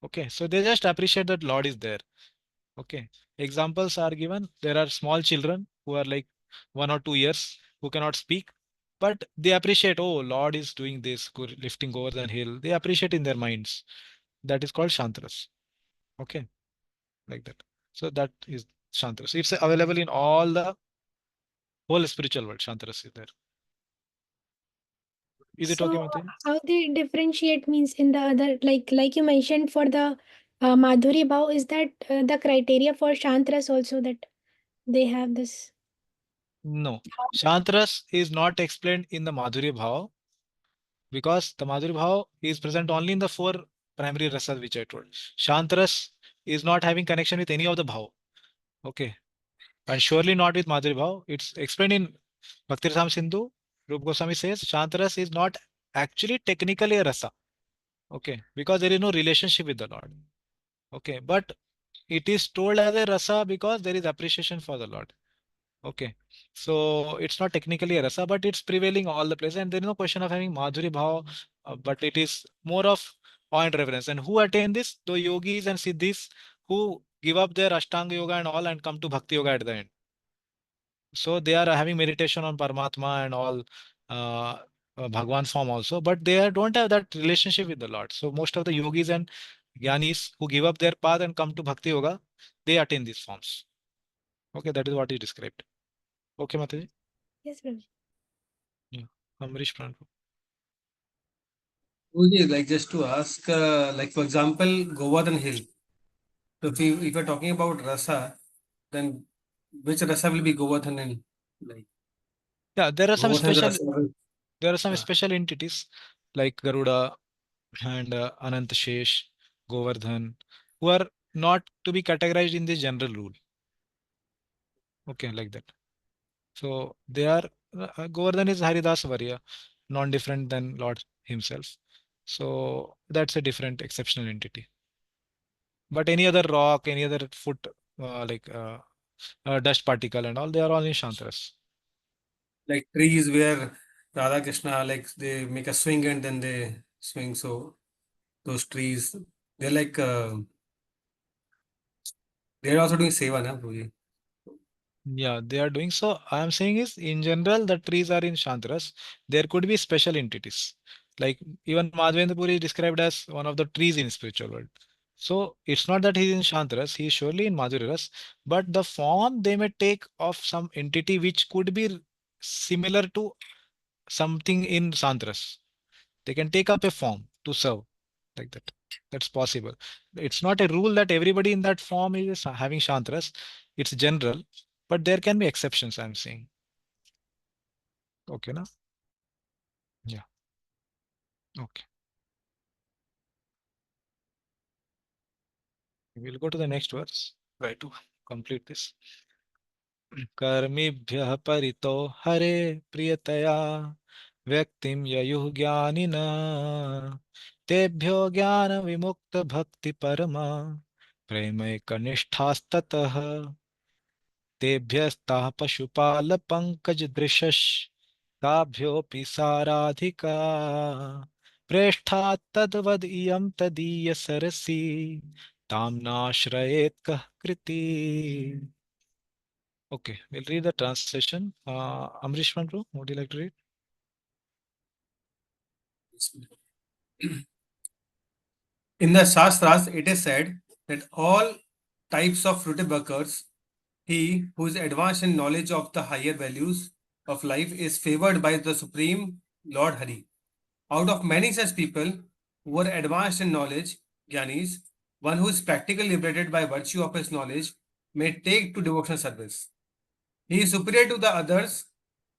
Okay. So they just appreciate that Lord is there. Okay. Examples are given. There are small children who are like 1 or 2 years who cannot speak, but they appreciate, oh, Lord is doing this, lifting over the hill. They appreciate in their minds. That is called Shantras. Okay. Like that. So that is Shantras. It's available in all the whole spiritual world. Shantras is there. Is it okay, So Mataji? how they differentiate means in the other, like you mentioned for the Madhuri Bhav, is that the criteria for Shantras also that they have this? No. Shantras is not explained in the Madhurya Bhava because the Madhurya Bhava is present only in the 4 primary rasas which I told. Shantras is not having connection with any of the Bhava. Okay. And surely not with Madhurya Bhava. It's explained in Bhakti Rasam Sindhu. Rupa Goswami says Shantras is not actually technically a rasa. Okay. Because there is no relationship with the Lord. Okay. But it is told as a rasa because there is appreciation for the Lord. Okay. So it's not technically a rasa, but it's prevailing all the places. And there is no question of having Madhuri Bhava, but it is more of awe and reverence. And who attain this? The yogis and siddhis who give up their Ashtanga yoga and all and come to Bhakti yoga at the end. So they are having meditation on Paramatma and all Bhagavan form also, but they don't have that relationship with the Lord. So most of the yogis and jnanis who give up their path and come to Bhakti yoga, they attain these forms. Okay, that is what is described. Okay, Mataji? Yes, Prabhu. Yeah. Amrish Pran. Guruji, like just to ask, like for example, Govardhan Hill. So if you're talking about rasa, then which rasa will be Govardhan Hill? Like Yeah, there are some Govardhan is the special rasa level. Yeah. special entities like Garuda and Anant Shesh, Govardhan, who are not to be categorized in this general rule. Okay, like that. So they are Govardhan is Haridas Varya, non-different than Lord himself. So that's a different exceptional entity. But any other rock, any other foot, like dust particle and all, they are all in Shantras. Like trees where Radha Krishna, like they make a swing and then they swing. So those trees, they're like they're also doing seva, na, Guruji? Yeah, they are doing so. I am saying is in general, the trees are in Shantras. There could be special entities. Like even Madhavendra Puri is described as one of the trees in spiritual world. So it's not that he's in Shantras, he is surely in Madhuriras, but the form they may take of some entity which could be similar to something in Shantras. They can take up a form to serve like that. That's possible. It's not a rule that everybody in that form is having Shantras. It's general, but there can be exceptions, I'm saying. Okay, na? Yeah. Okay. We'll go to the next verse. Try to complete this. कर्मिभ्यः परितो हरे प्रियतया व्यक्तिं ययुः ज्ञानिनः तेभ्यो ज्ञानविमुक्तभक्तिपरमा प्रेमैकनिष्ठास्ततः तेभ्यस्ताः पशुपालपङ्कजदृशश् ताभ्योऽपि साराधिका प्रेष्ठात् तद्वद् इयं तदीयसरसि तां नाश्रयेत् कः कृति. Okay, we'll read the translation. Amrish Manru, would you like to read? In the Shastras, it is said that all types of fruitive workers, he who is advanced in knowledge of the higher values of life, is favored by the Supreme Lord Hari. Out of many such people who are advanced in knowledge, Gyanis, one who is practically liberated by virtue of his knowledge may take to devotional service. He is superior to the others.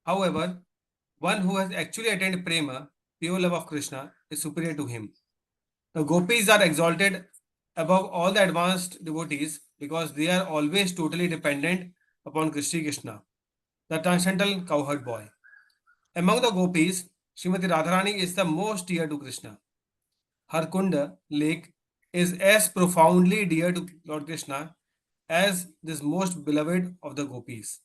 However, one who has actually attained prema, pure love of Krishna, is superior to him. The gopis are exalted above all the advanced devotees because they are always totally dependent upon Krishna, the transcendental cowherd boy. Among the gopis, Srimati Radharani is the most dear to Krishna. Her Kunda lake is as profoundly dear to Lord Krishna as this most beloved of the gopis,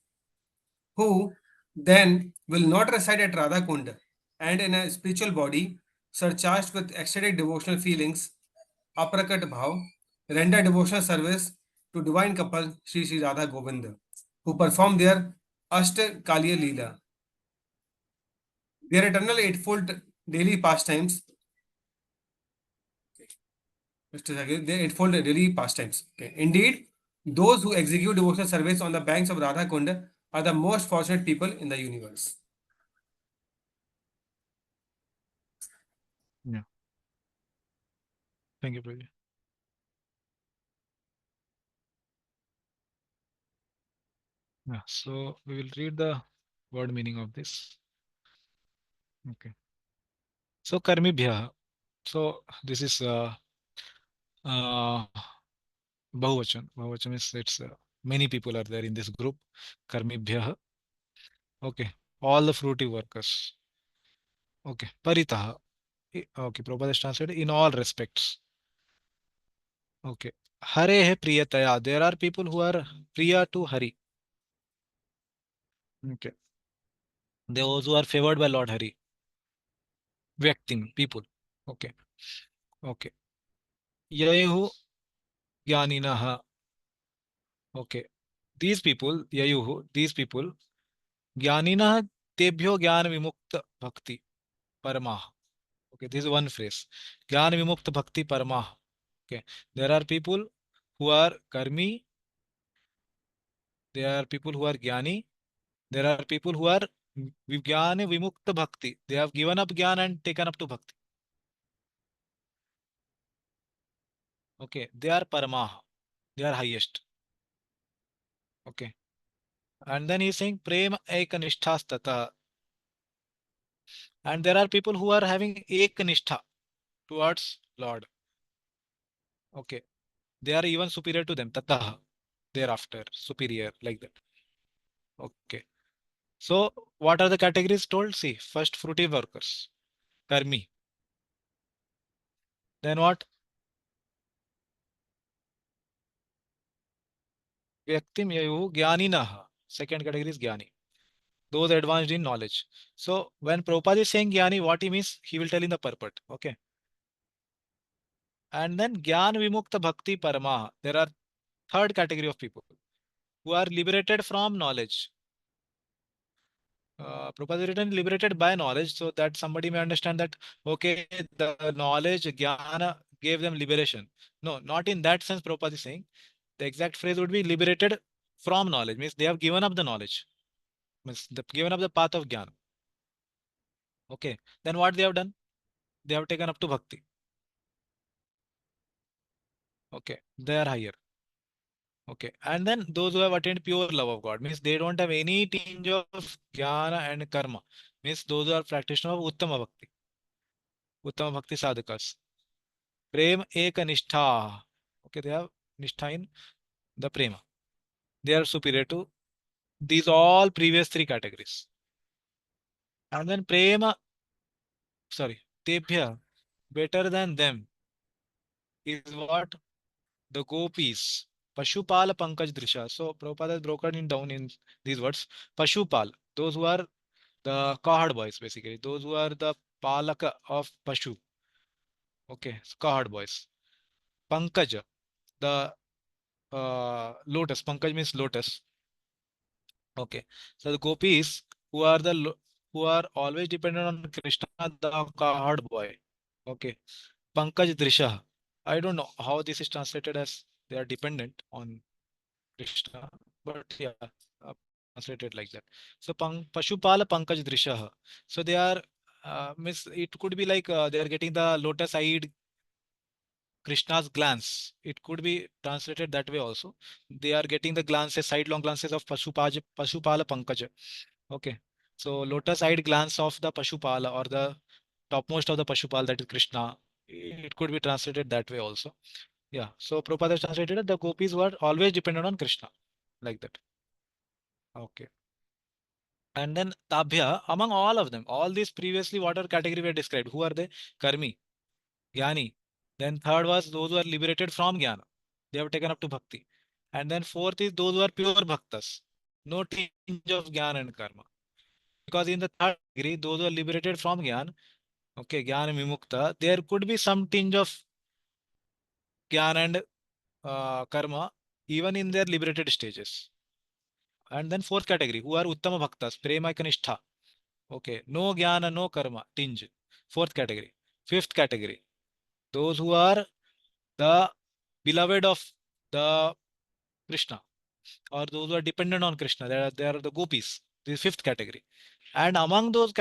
who then will not reside at Radha Kunda and in a spiritual body surcharged with ecstatic devotional feelings, aprakat bhav, render devotional service to divine couple Sri Sri Radha Govinda, who perform their Ashta Kaliya Leela. Their eternal eightfold daily pastimes, their eightfold daily pastimes. Okay. Indeed, those who execute devotional service on the banks of Radha Kunda are the most fortunate people in the universe. Yeah. Thank you, Prabhu. Yeah. So we will read the word meaning of this. Okay. So karmibhya. So this is uh, Bahuvachan. Bahuvachan is it's many people are there in this group. Karmibhyah. Okay. All the fruity workers. Okay. Paritaha. Okay. Prabhupada is translated in all respects. Okay. Hare hai priyataya. There are people who are priya to Hari. Okay. Those who are favored by Lord Hari. Vyaktim, people. Okay. Okay. Yayu Jnaninaha. Okay. These people, Yayuhu, these people, Jnaninaha Tebhyo Jnana Vimukta Bhakti Paramah. Okay, this is one phrase. Jnana Vimukta Bhakti Paramah. Okay. There are people who are karmi, there are people who are jnani, there are people who are Jnana Vimukta Bhakti. They have given up jnana and taken up to bhakti. Okay, they are paramah. They are highest. Okay. And then he's saying prema ekanishthastata. And there are people who are having eknishtha towards Lord. Okay. They are even superior to them. Tataha. Thereafter. Superior. Like that. Okay. So what are the categories told? See, first fruity workers. Karmi. Then what? Vyaktim yayu jnaninaha. Second category is jnani. Those advanced in knowledge. So when Prabhupada is saying jnani, what he means, he will tell in the purport. Okay. And then Gyan Vimukta Bhakti Parama. There are third category of people who are liberated from knowledge. Prabhupada is written liberated by knowledge, so that somebody may understand that okay, the knowledge, Jnana gave them liberation. No, not in that sense. Prabhupada is saying the exact phrase would be liberated from knowledge, means they have given up the knowledge, means given up the path of Jnana. Okay, then what they have done? They have taken up to bhakti. Okay, they are higher. Okay, and then those who have attained pure love of God, means they don't have any tinge of jnana and karma, means those who are practitioners of Uttama Bhakti sadhakas. Prem eka nishtha. Okay, they have nishtha in the prema. They are superior to these all previous three categories. And then prema, sorry, tebhya, better than them is what? The gopis. Pashupala Pankaj Drisha. So Prabhupada has broken it down in these words. Pashupal, those who are the cowherd boys, basically, those who are the palaka of Pashu. Okay, cowherd boys. Pankaj, the lotus. Pankaj means lotus. Okay, so the gopis who are who are always dependent on Krishna, the cowherd boy. Okay, Pankaj Drisha I don't know how this is translated as they are dependent on Krishna, but yeah, translated like that. So Pashupala Pankaj Drishaha. So they are miss. It could be like they are getting the lotus-eyed Krishna's glance. It could be translated that way also. They are getting the glances, sidelong glances of Pashupala Pankaja. Okay. So lotus-eyed glance of the Pashupala or the topmost of the Pashupal, that is Krishna. It could be translated that way also. Yeah. So Prabhupada has translated it, the gopis were always dependent on Krishna. Like that. Okay. And then Tabhya, among all of them, all these previously whatever category were described, who are they? Karmi, Jnani. Then third was those who are liberated from Jnana. They have taken up to Bhakti. And then fourth is those who are pure Bhaktas. No tinge of Jnana and Karma. Because in the third category, those who are liberated from Jnana, okay, Jnana Vimukta, there could be some tinge of Jnana and Karma even in their liberated stages. And then fourth category, who are Uttama Bhaktas, Prema Kanistha. Okay, no Jnana, no Karma, tinge. Fourth category. Fifth category, those who are the beloved of the Krishna, or those who are dependent on Krishna. They are the gopis. This is fifth category. And among those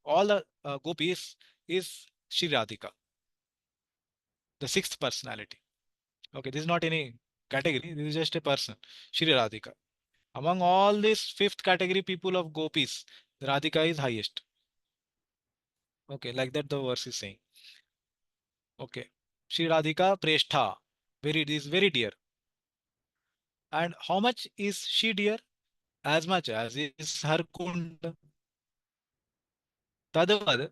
all the gopis is Shri Radhika, the sixth personality. Okay, this is not any category. This is just a person, Shri Radhika. Among all these fifth category people of gopis, Radhika is highest. Okay, like that the verse is saying. Okay, Shri Radhika Preshtha, very, is very dear. And how much is she dear? As much as is her kund. Tadvad,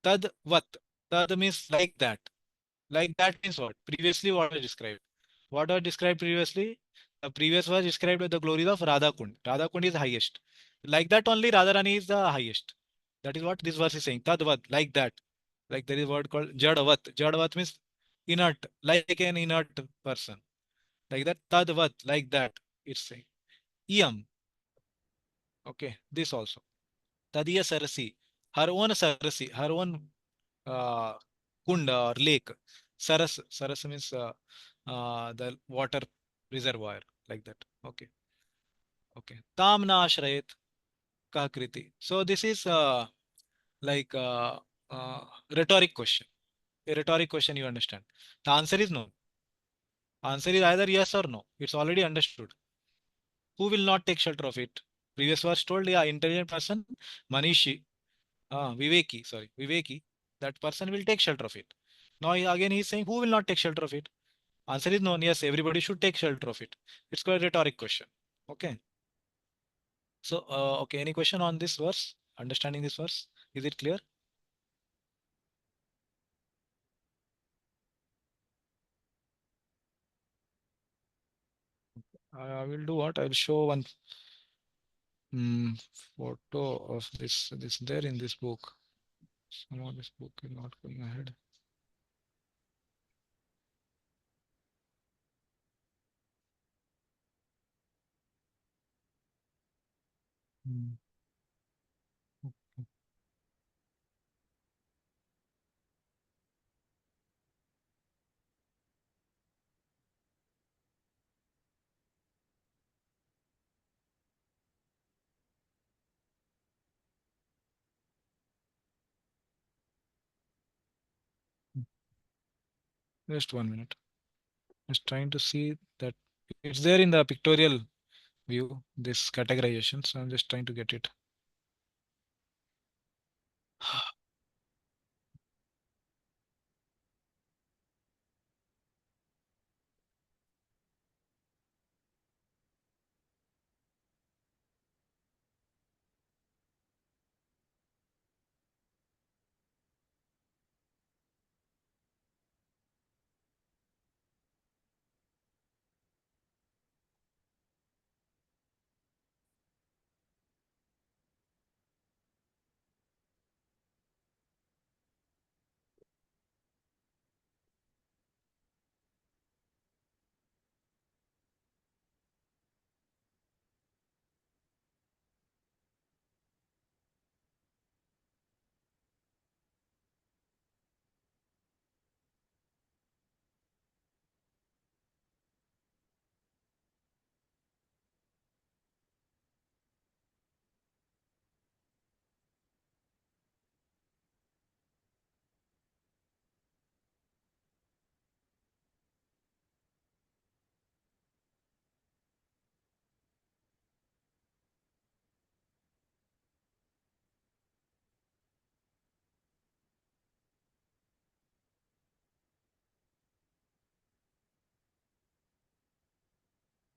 tadvat. Tad means like that. Like that means what? Previously, what I described. What I described previously? The previous was described with the glories of Radha Kund. Radha Kund is highest. Like that only Radharani is the highest. That is what this verse is saying. Tadvat, like that. Like there is a word called Jadavat. Jadavat means inert, like an inert person. Like that. Tadvat, like that. It's saying. Iyam. Okay, this also. Tadiya Sarasi. Her own Sarasi, her own uh, kunda or lake. Saras means the water reservoir, like that. Okay. Okay. Tamna ashrayet kakriti. So this is like uh, rhetoric question. A rhetoric question, you understand. The answer is no. Answer is either yes or no. It's already understood. Who will not take shelter of it? Previous was told, yeah, intelligent person, Manishi, Viveki, that person will take shelter of it. Now again he is saying, who will not take shelter of it? Answer is no. Yes, everybody should take shelter of it. It's called a rhetoric question. Okay. So, okay, any question on this verse? Understanding this verse? Is it clear? I will do what? I will show one photo of this. This there in this book. Somehow this book is not going ahead. Hmm. Just 1 minute. Just trying to see that it's there in the pictorial view, this categorization. So I'm just trying to get it.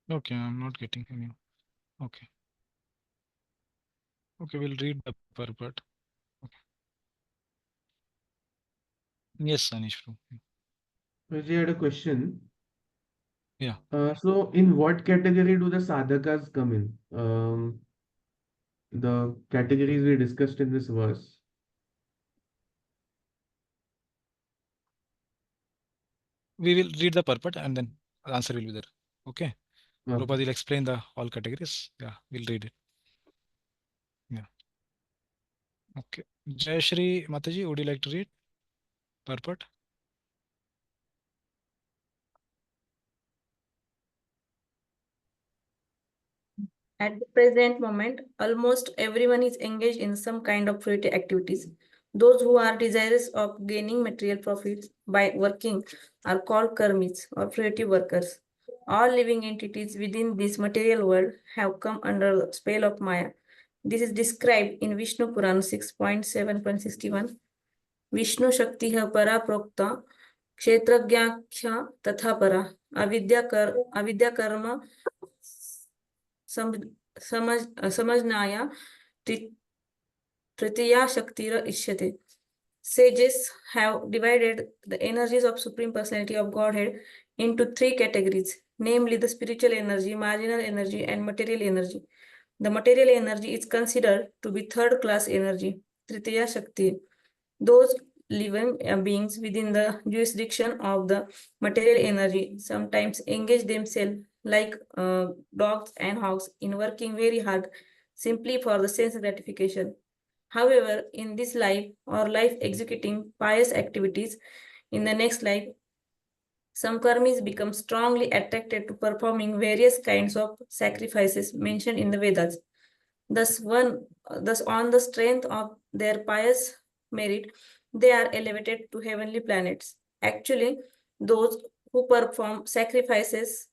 Okay, I'm not getting any. Okay. Okay, we'll read the purport. Okay. Yes, Anish bro. Prajay had a question. Yeah. So in what category do the sadhakas come in? The categories we discussed in this verse. We will read the purport and then the answer will be there. Okay. Okay. Prabhupada will explain the all categories. Yeah, we'll read it. Yeah. Okay. Jai Shri Mataji, would you like to read purport? At the present moment, almost everyone is engaged in some kind of fruitive activities. Those who are desirous of gaining material profits by working are called karmis or fruitive workers. All living entities within this material world have come under the spell of Maya. This is described in Vishnu Puran 6.7.61. Vishnu Shakti para prokta क्षेत्रज्ञाख्या तथा परा अविद्या कर्म समझनाया Tritiya Shaktira Ishyate. Sages have divided the energies of Supreme Personality of Godhead into three categories, namely the spiritual energy, marginal energy, and material energy. The material energy is considered to be third class energy, Tritiya Shakti. Those living beings within the jurisdiction of the material energy sometimes engage themselves like dogs and hogs in working very hard simply for the sense gratification. However, in this life or life executing pious activities, in the next life, some karmis become strongly attracted to performing various kinds of sacrifices mentioned in the Vedas. Thus, on the strength of their pious merit, they are elevated to heavenly planets. Actually, those who perform sacrifices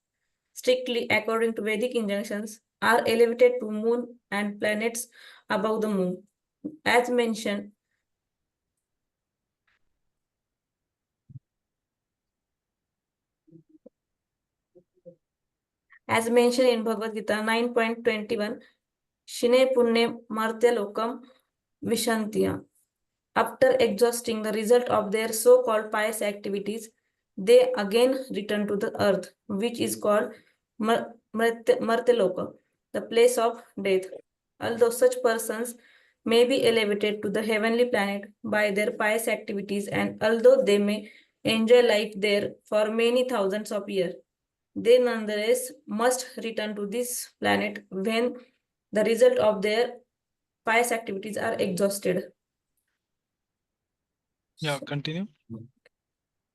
strictly according to Vedic injunctions are elevated to moon and planets above the moon. As mentioned, in Bhagavad Gita 9.21, Shine Punne Martya Lokam Vishantiya. After exhausting the result of their so-called pious activities, they again return to the earth, which is called Martyaloka, the place of death. Although such persons may be elevated to the heavenly planet by their pious activities, and although they may enjoy life there for many thousands of years, they nonetheless must return to this planet when the result of their pious activities are exhausted. Yeah, continue.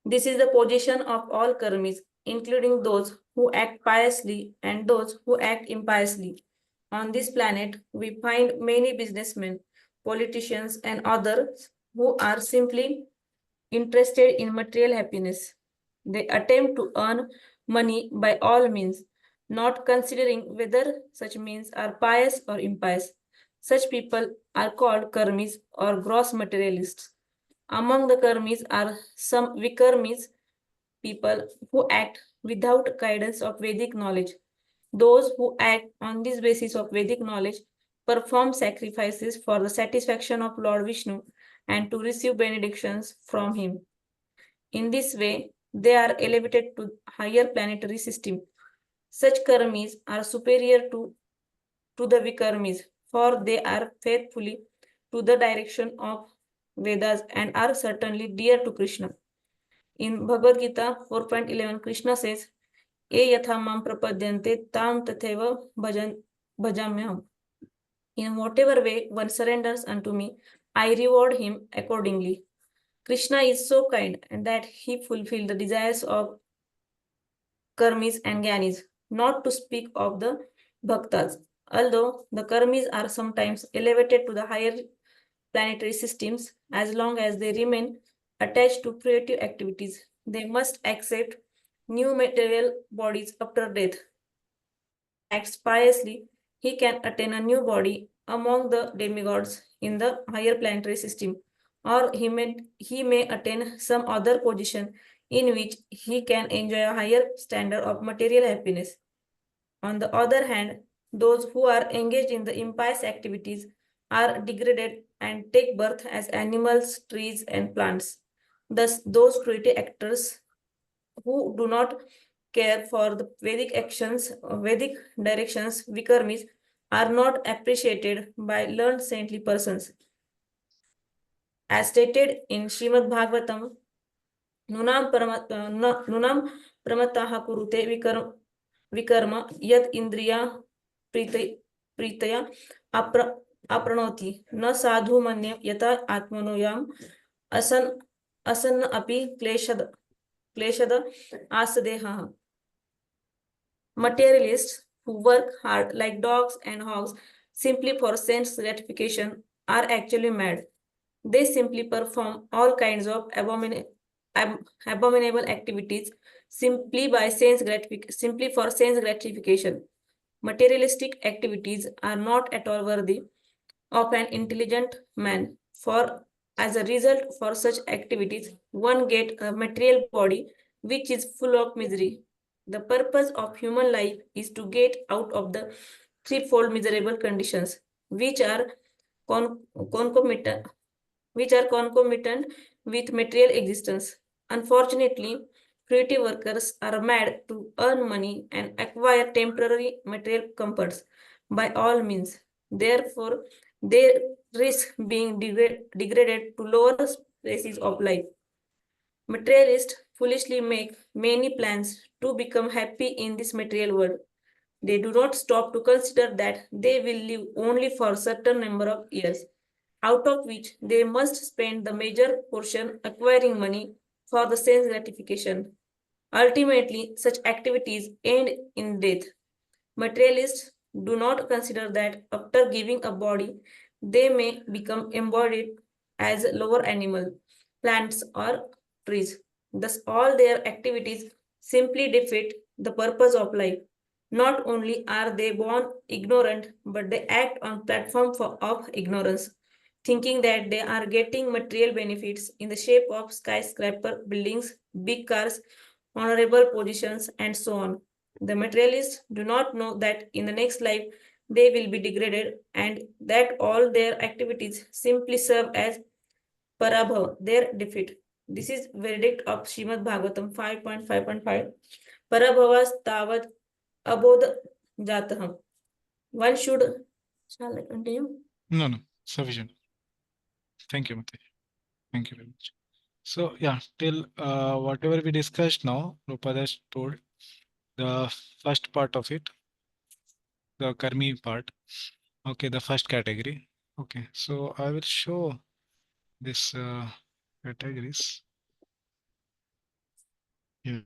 This is the position of all karmis, including those who act piously and those who act impiously. On this planet, we find many businessmen, politicians, and others who are simply interested in material happiness. They attempt to earn money by all means, not considering whether such means are pious or impious. Such people are called karmis or gross materialists. Among the karmis are some vikarmis, people who act without guidance of Vedic knowledge. Those who act on this basis of Vedic knowledge perform sacrifices for the satisfaction of Lord Vishnu and to receive benedictions from him. In this way, they are elevated to higher planetary system. Such karmis are superior to the vikarmis, for they are faithfully to the direction of Vedas and are certainly dear to Krishna. In Bhagavad Gita 4.11, Krishna says, "E yatha mam prapadyante tam tatheva bhajamyaham." In whatever way one surrenders unto me, I reward him accordingly. Krishna is so kind and that he fulfilled the desires of karmis and gyanis, not to speak of the bhaktas. Although the karmis are sometimes elevated to the higher planetary systems, as long as they remain attached to creative activities, they must accept new material bodies after death. If one acts piously, he can attain a new body among the demigods in the higher planetary system, or he may attain some other position in which he can enjoy a higher standard of material happiness. On the other hand, those who are engaged in the impious activities are degraded and take birth as animals, trees, and plants. Thus, those cruelty actors who do not care for the Vedic actions, Vedic directions, Vikarmis, are not appreciated by learned saintly persons. As stated in Srimad Bhagavatam, Nunam Pramataha Kurute Vikarma Yat Indriya Pritaya Apranoti Na Sadhu Manya Yata Atmanoyam Asan Api Kleshada Asadeha. Materialists who work hard like dogs and hogs simply for sense gratification are actually mad. They simply perform all kinds of abominable activities simply for sense gratification. Materialistic activities are not at all worthy of an intelligent man, for as a result for such activities one get a material body which is full of misery. The purpose of human life is to get out of the threefold miserable conditions which are concomitant with material existence. Unfortunately, creative workers are mad to earn money and acquire temporary material comforts by all means. Therefore, they risk being degraded to lower species of life. Materialists foolishly make many plans to become happy in this material world. They do not stop to consider that they will live only for a certain number of years, out of which they must spend the major portion acquiring money for the sense gratification. Ultimately, such activities end in death. Materialists do not consider that after giving a body, they may become embodied as lower animal, plants, or trees. Thus, all their activities simply defeat the purpose of life. Not only are they born ignorant, but they act on platform of ignorance, thinking that they are getting material benefits in the shape of skyscraper buildings, big cars, honorable positions, and so on. The materialists do not know that in the next life they will be degraded and that all their activities simply serve as parabhav, their defeat. This is verdict of Srimad Bhagavatam 5.5.5. Parabhavas tavad abodh jataham. One should, shall I continue? No, sufficient. Thank you, Mate. Thank you very much. So yeah, till whatever we discussed now, Rupada has told the first part of it, the Karmi part. Okay, the first category. Okay, so I will show this categories. Yeah.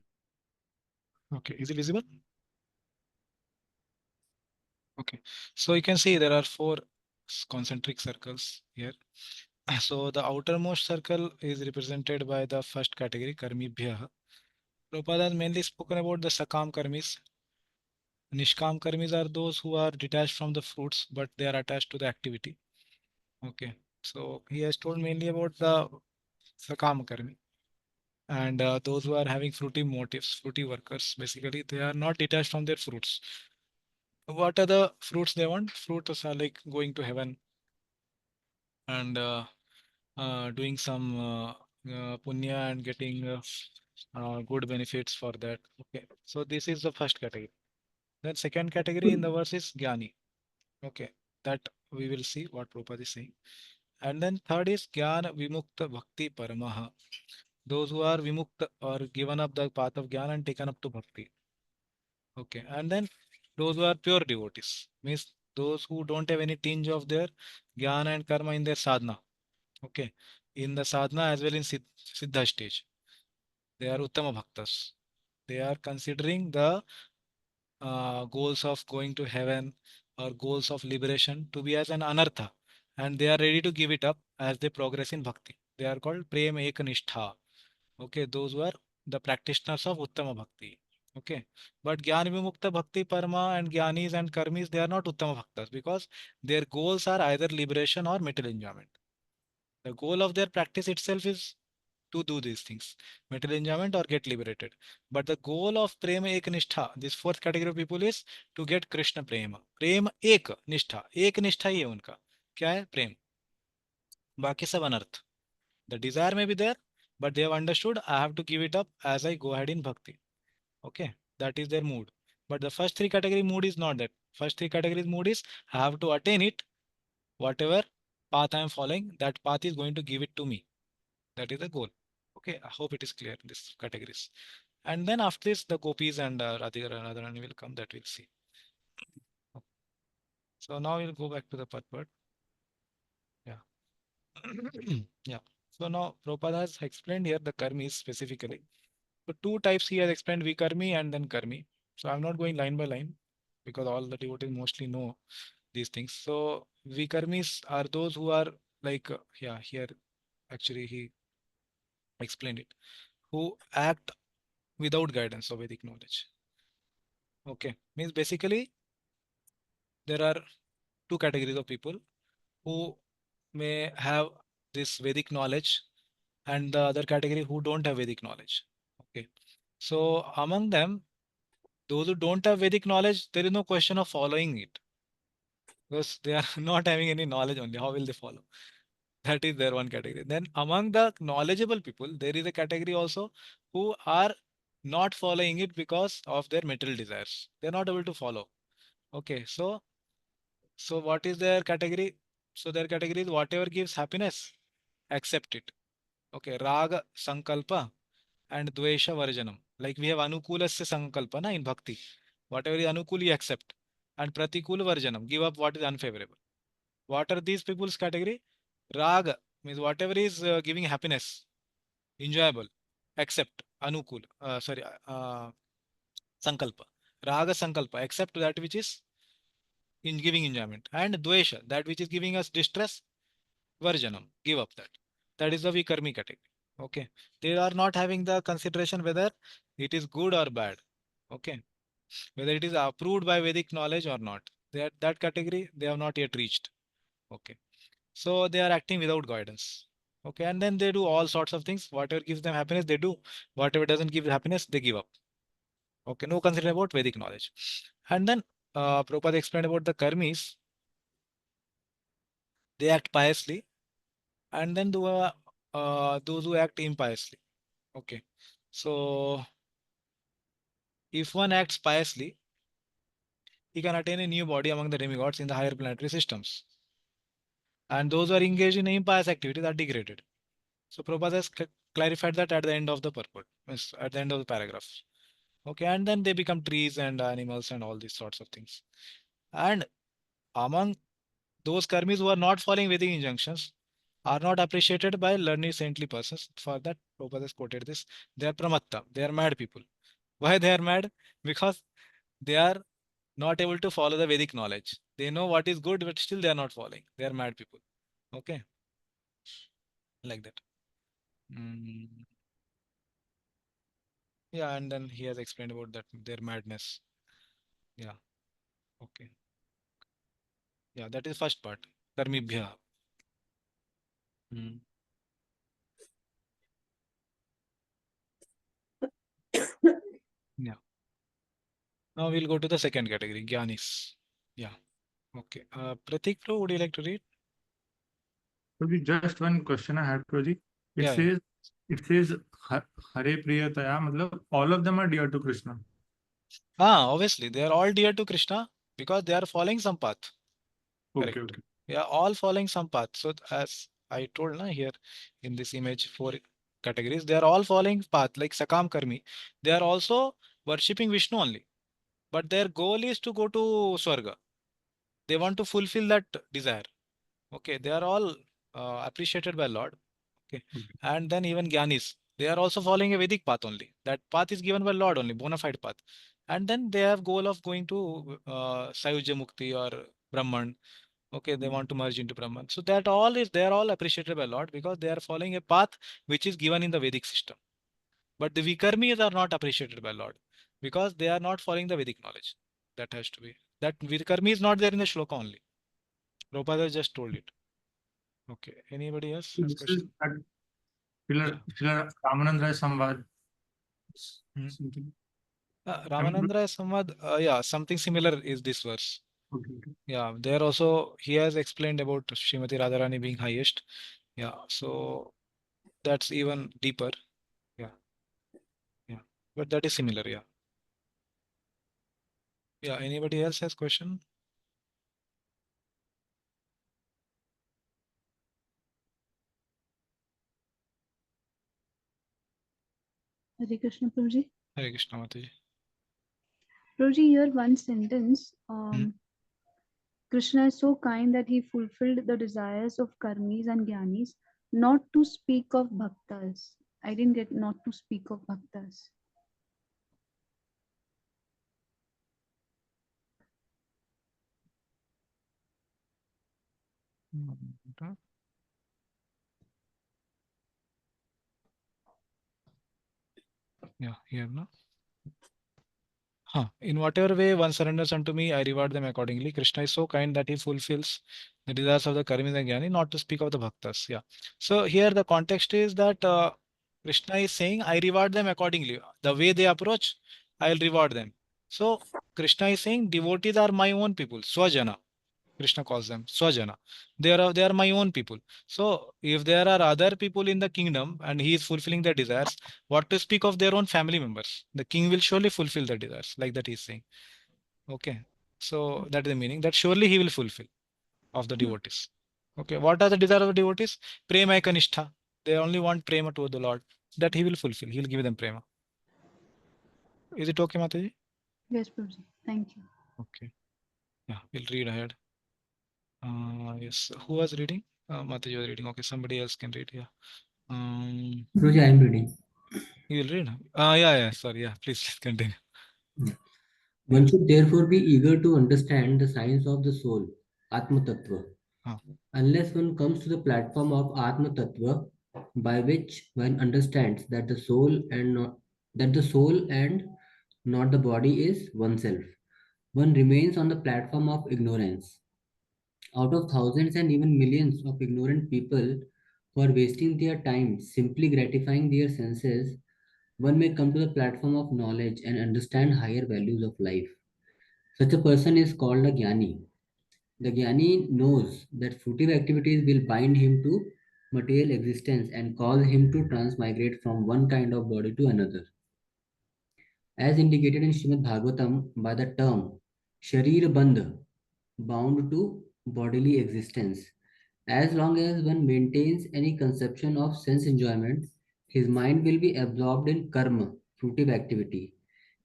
Okay, is it visible? Okay, so you can see there are 4 concentric circles here. So the outermost circle is represented by the first category, Karmibhyah. Prabhupada has mainly spoken about the Sakam Karmis. Nishkam Karmis are those who are detached from the fruits, but they are attached to the activity. Okay, so he has told mainly about the Sakam Karmi. And those who are having fruity motives, fruity workers, basically, they are not detached from their fruits. What are the fruits they want? Fruits are like going to heaven and doing some punya and getting good benefits for that. Okay, so this is the first category. Then second category in the verse is Jnani. Okay, that we will see what Prabhupada is saying. And then third is Jnana Vimukta Bhakti Paramaha. Those who are Vimukta or given up the path of Jnana and taken up to Bhakti. Okay, and then those who are pure devotees, means those who don't have any tinge of their Jnana and Karma in their sadhana. Okay, in the sadhana as well in Siddha stage. They are Uttama Bhaktas. They are considering the goals of going to heaven or goals of liberation to be as an anartha, and they are ready to give it up as they progress in bhakti. They are called prem ekanishtha. Okay, those who are the practitioners of uttama bhakti. Okay, but Gyan Vimukta Bhakti Parama and Gyanis and Karmis, they are not Uttama Bhaktas because their goals are either liberation or material enjoyment. The goal of their practice itself is to do these things, material enjoyment or get liberated. But the goal of prema ek nishtha, this fourth category of people, is to get Krishna prema. Prema ek nishtha ही है उनका. क्या है? प्रेम. बाकी सब अनर्थ. The desire may be there, but they have understood I have to give it up as I go ahead in bhakti. Okay, that is their mood. But the first three category mood is not that. First three categories mood is I have to attain it, whatever path I am following, that path is going to give it to me. That is the goal. Okay, I hope it is clear, these categories. And then after this, the gopis and Radhika and Radharani will come, that we'll see. So now we'll go back to the purport. Yeah. Yeah. So now Prabhupada has explained here the karmis specifically. So two types he has explained, vikarmi and then karmi. So I'm not going line by line because all the devotees mostly know these things. So vikarmis are those who are like, yeah, here actually he explained it, who act without guidance of Vedic knowledge. Okay, means basically there are two categories of people who may have this Vedic knowledge and the other category who don't have Vedic knowledge. Okay, so among them, those who don't have Vedic knowledge, there is no question of following it because they are not having any knowledge only. How will they follow? That is their one category. Then among the knowledgeable people, there is a category also who are not following it because of their material desires. They're not able to follow. Okay, so what is their category? So their category is whatever gives happiness, accept it. Okay, raga sankalpa and dvesha varjanam. Like we have anukulasya sankalpa na in bhakti. Whatever is anukul you accept. And pratikul varjanam, give up what is unfavorable. What are these people's category? Raga means whatever is giving happiness, enjoyable, accept, anukul, sankalpa. Raga sankalpa, accept that which is in giving enjoyment. And dvesha, that which is giving us distress, varjanam, give up that. That is the vikarmi category. Okay. They are not having the consideration whether it is good or bad. Okay. Whether it is approved by Vedic knowledge or not. That category they have not yet reached. Okay. So they are acting without guidance. Okay. And then they do all sorts of things. Whatever gives them happiness, they do. Whatever doesn't give happiness, they give up. Okay. No concern about Vedic knowledge. And then Prabhupada explained about the karmis. They act piously. And then those who act impiously. Okay. So if one acts piously, he can attain a new body among the demigods in the higher planetary systems. And those who are engaged in impious activities are degraded. So Prabhupada has clarified that at the end of the purport, at the end of the paragraph. Okay, and then they become trees and animals and all these sorts of things. And among those karmis who are not following Vedic injunctions are not appreciated by learned saintly persons. For that, Prabhupada has quoted this. They are pramatta. They are mad people. Why they are mad? Because they are not able to follow the Vedic knowledge. They know what is good, but still they are not following. They are mad people. Okay. Like that. Yeah, and then he has explained about that their madness. Yeah. Okay. Yeah, that is first part. Karmibhya. Mm. Yeah. Now we'll go to the second category, Gyanis. Yeah. Okay. Pratik, bro, would you like to read? Prabhi, just one question I had, Prabhi. It Yeah, yeah. says it says Hare Priyataya, matlab all of them are dear to Krishna. Obviously, they are all dear to Krishna because they are following some path. Okay, Correct. okay. We are all following some path. So as I told na, here in this image, four categories, they are all following path like Sakam Karmi. They are also worshipping Vishnu only, but their goal is to go to Swarga. They want to fulfill that desire. Okay, they are all appreciated by Lord. Okay, and then even Gyanis, they are also following a Vedic path only. That path is given by Lord only, bona fide path. And then they have goal of going to Sayujya Mukti or Brahman. Okay, they want to merge into Brahman. So that all is they are all appreciated by Lord because they are following a path which is given in the Vedic system. But the Vikarmis are not appreciated by Lord because they are not following the Vedic knowledge. That has to be. That Vikarmi is not there in the Shloka only. Prabhupada just told it. Okay. Anybody else So has this is question? Srila Ramananda Samvad. Hmm. Something. Ramananda Samvad, yeah, something similar is this verse. Okay. Yeah, there also he has explained about Srimati Radharani being highest. Yeah, so that's even deeper. Yeah, yeah, but that is similar. Yeah, yeah. Anybody else has question? Hare Krishna, Prabhuji. Hare Krishna, Mataji. Prabhuji, here one sentence. Hmm. Krishna is so kind that he fulfilled the desires of karmis and gyanis, not to speak of bhaktas. I didn't get not to speak of bhaktas. Yeah, here no. In whatever way one surrenders unto me, I reward them accordingly. Krishna is so kind that he fulfills the desires of the karmis and jnani, not to speak of the bhaktas. Yeah. So here the context is that Krishna is saying, I reward them accordingly. The way they approach, I'll reward them. So Krishna is saying, devotees are my own people, swajana. Krishna calls them swajana. They are my own people. So if there are other people in the kingdom and he is fulfilling their desires, what to speak of their own family members? The king will surely fulfill their desires, like that he is saying. Okay. So that is the meaning that surely he will fulfill of the devotees. Okay. What are the desires of the devotees? Prema kanishtha. They only want prema to the Lord. That he will fulfill. He will give them prema. Is it okay, Mataji? Yes, Prabhuji. Thank you. Okay. Yeah, we'll read ahead. Yes. Who was reading? Mataji was reading. Okay, somebody else can read. Yeah. Roji, I am reading. You will read? Yeah. Sorry. Yeah. Please continue. One should therefore be eager to understand the science of the soul, Atma Tattva. Unless one comes to the platform of Atma Tattva, by which one understands that the soul and not the body is oneself, one remains on the platform of ignorance. Out of thousands and even millions of ignorant people who are wasting their time simply gratifying their senses, one may come to the platform of knowledge and understand higher values of life. Such a person is called a jnani. The jnani knows that fruitive activities will bind him to material existence and cause him to transmigrate from one kind of body to another. As indicated in Srimad Bhagavatam by the term Sharir Bandha, bound to bodily existence. As long as one maintains any conception of sense enjoyment, his mind will be absorbed in karma, fruitive activity,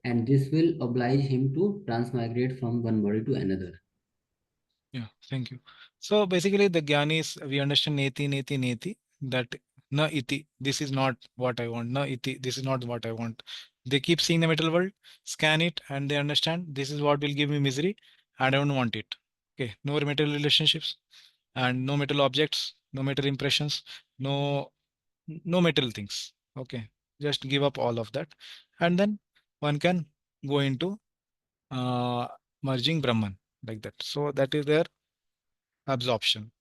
and this will oblige him to transmigrate from one body to another. Yeah, thank you. So basically, the jnanis, we understand neti, that na iti, this is not what I want. Na iti, this is not what I want. They keep seeing the material world, scan it, and they understand this is what will give me misery. I don't want it. Okay, no material relationships and no material objects, no material impressions, no material things. Okay, just give up all of that, and then one can go into uh, merging Brahman like that. So that is their absorption.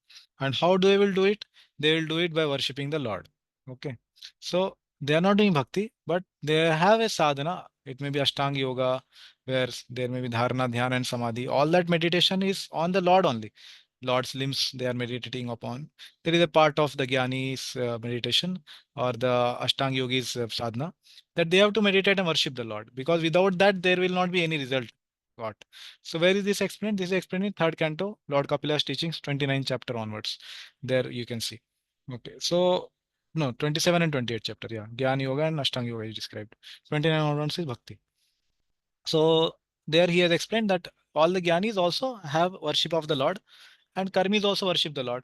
And how they will do it? They will do it by worshipping the Lord. Okay. So they are not doing bhakti, but they have a sadhana. It may be Ashtanga Yoga, where there may be Dharana, Dhyana, and Samadhi. All that meditation is on the Lord only. Lord's limbs they are meditating upon. There is a part of the Jnani's meditation or the Ashtanga Yogi's sadhana that they have to meditate and worship the Lord, because without that there will not be any result got. So where is this explained? This is explained in third canto, Lord Kapila's teachings, 29 chapter onwards. There you can see. Okay, so no, 27 and 28 chapter, yeah. Gyan Yoga and Ashtanga Yoga is described. 29 onwards is Bhakti. So there he has explained that all the Gyanis also have worship of the Lord and Karmis also worship the Lord.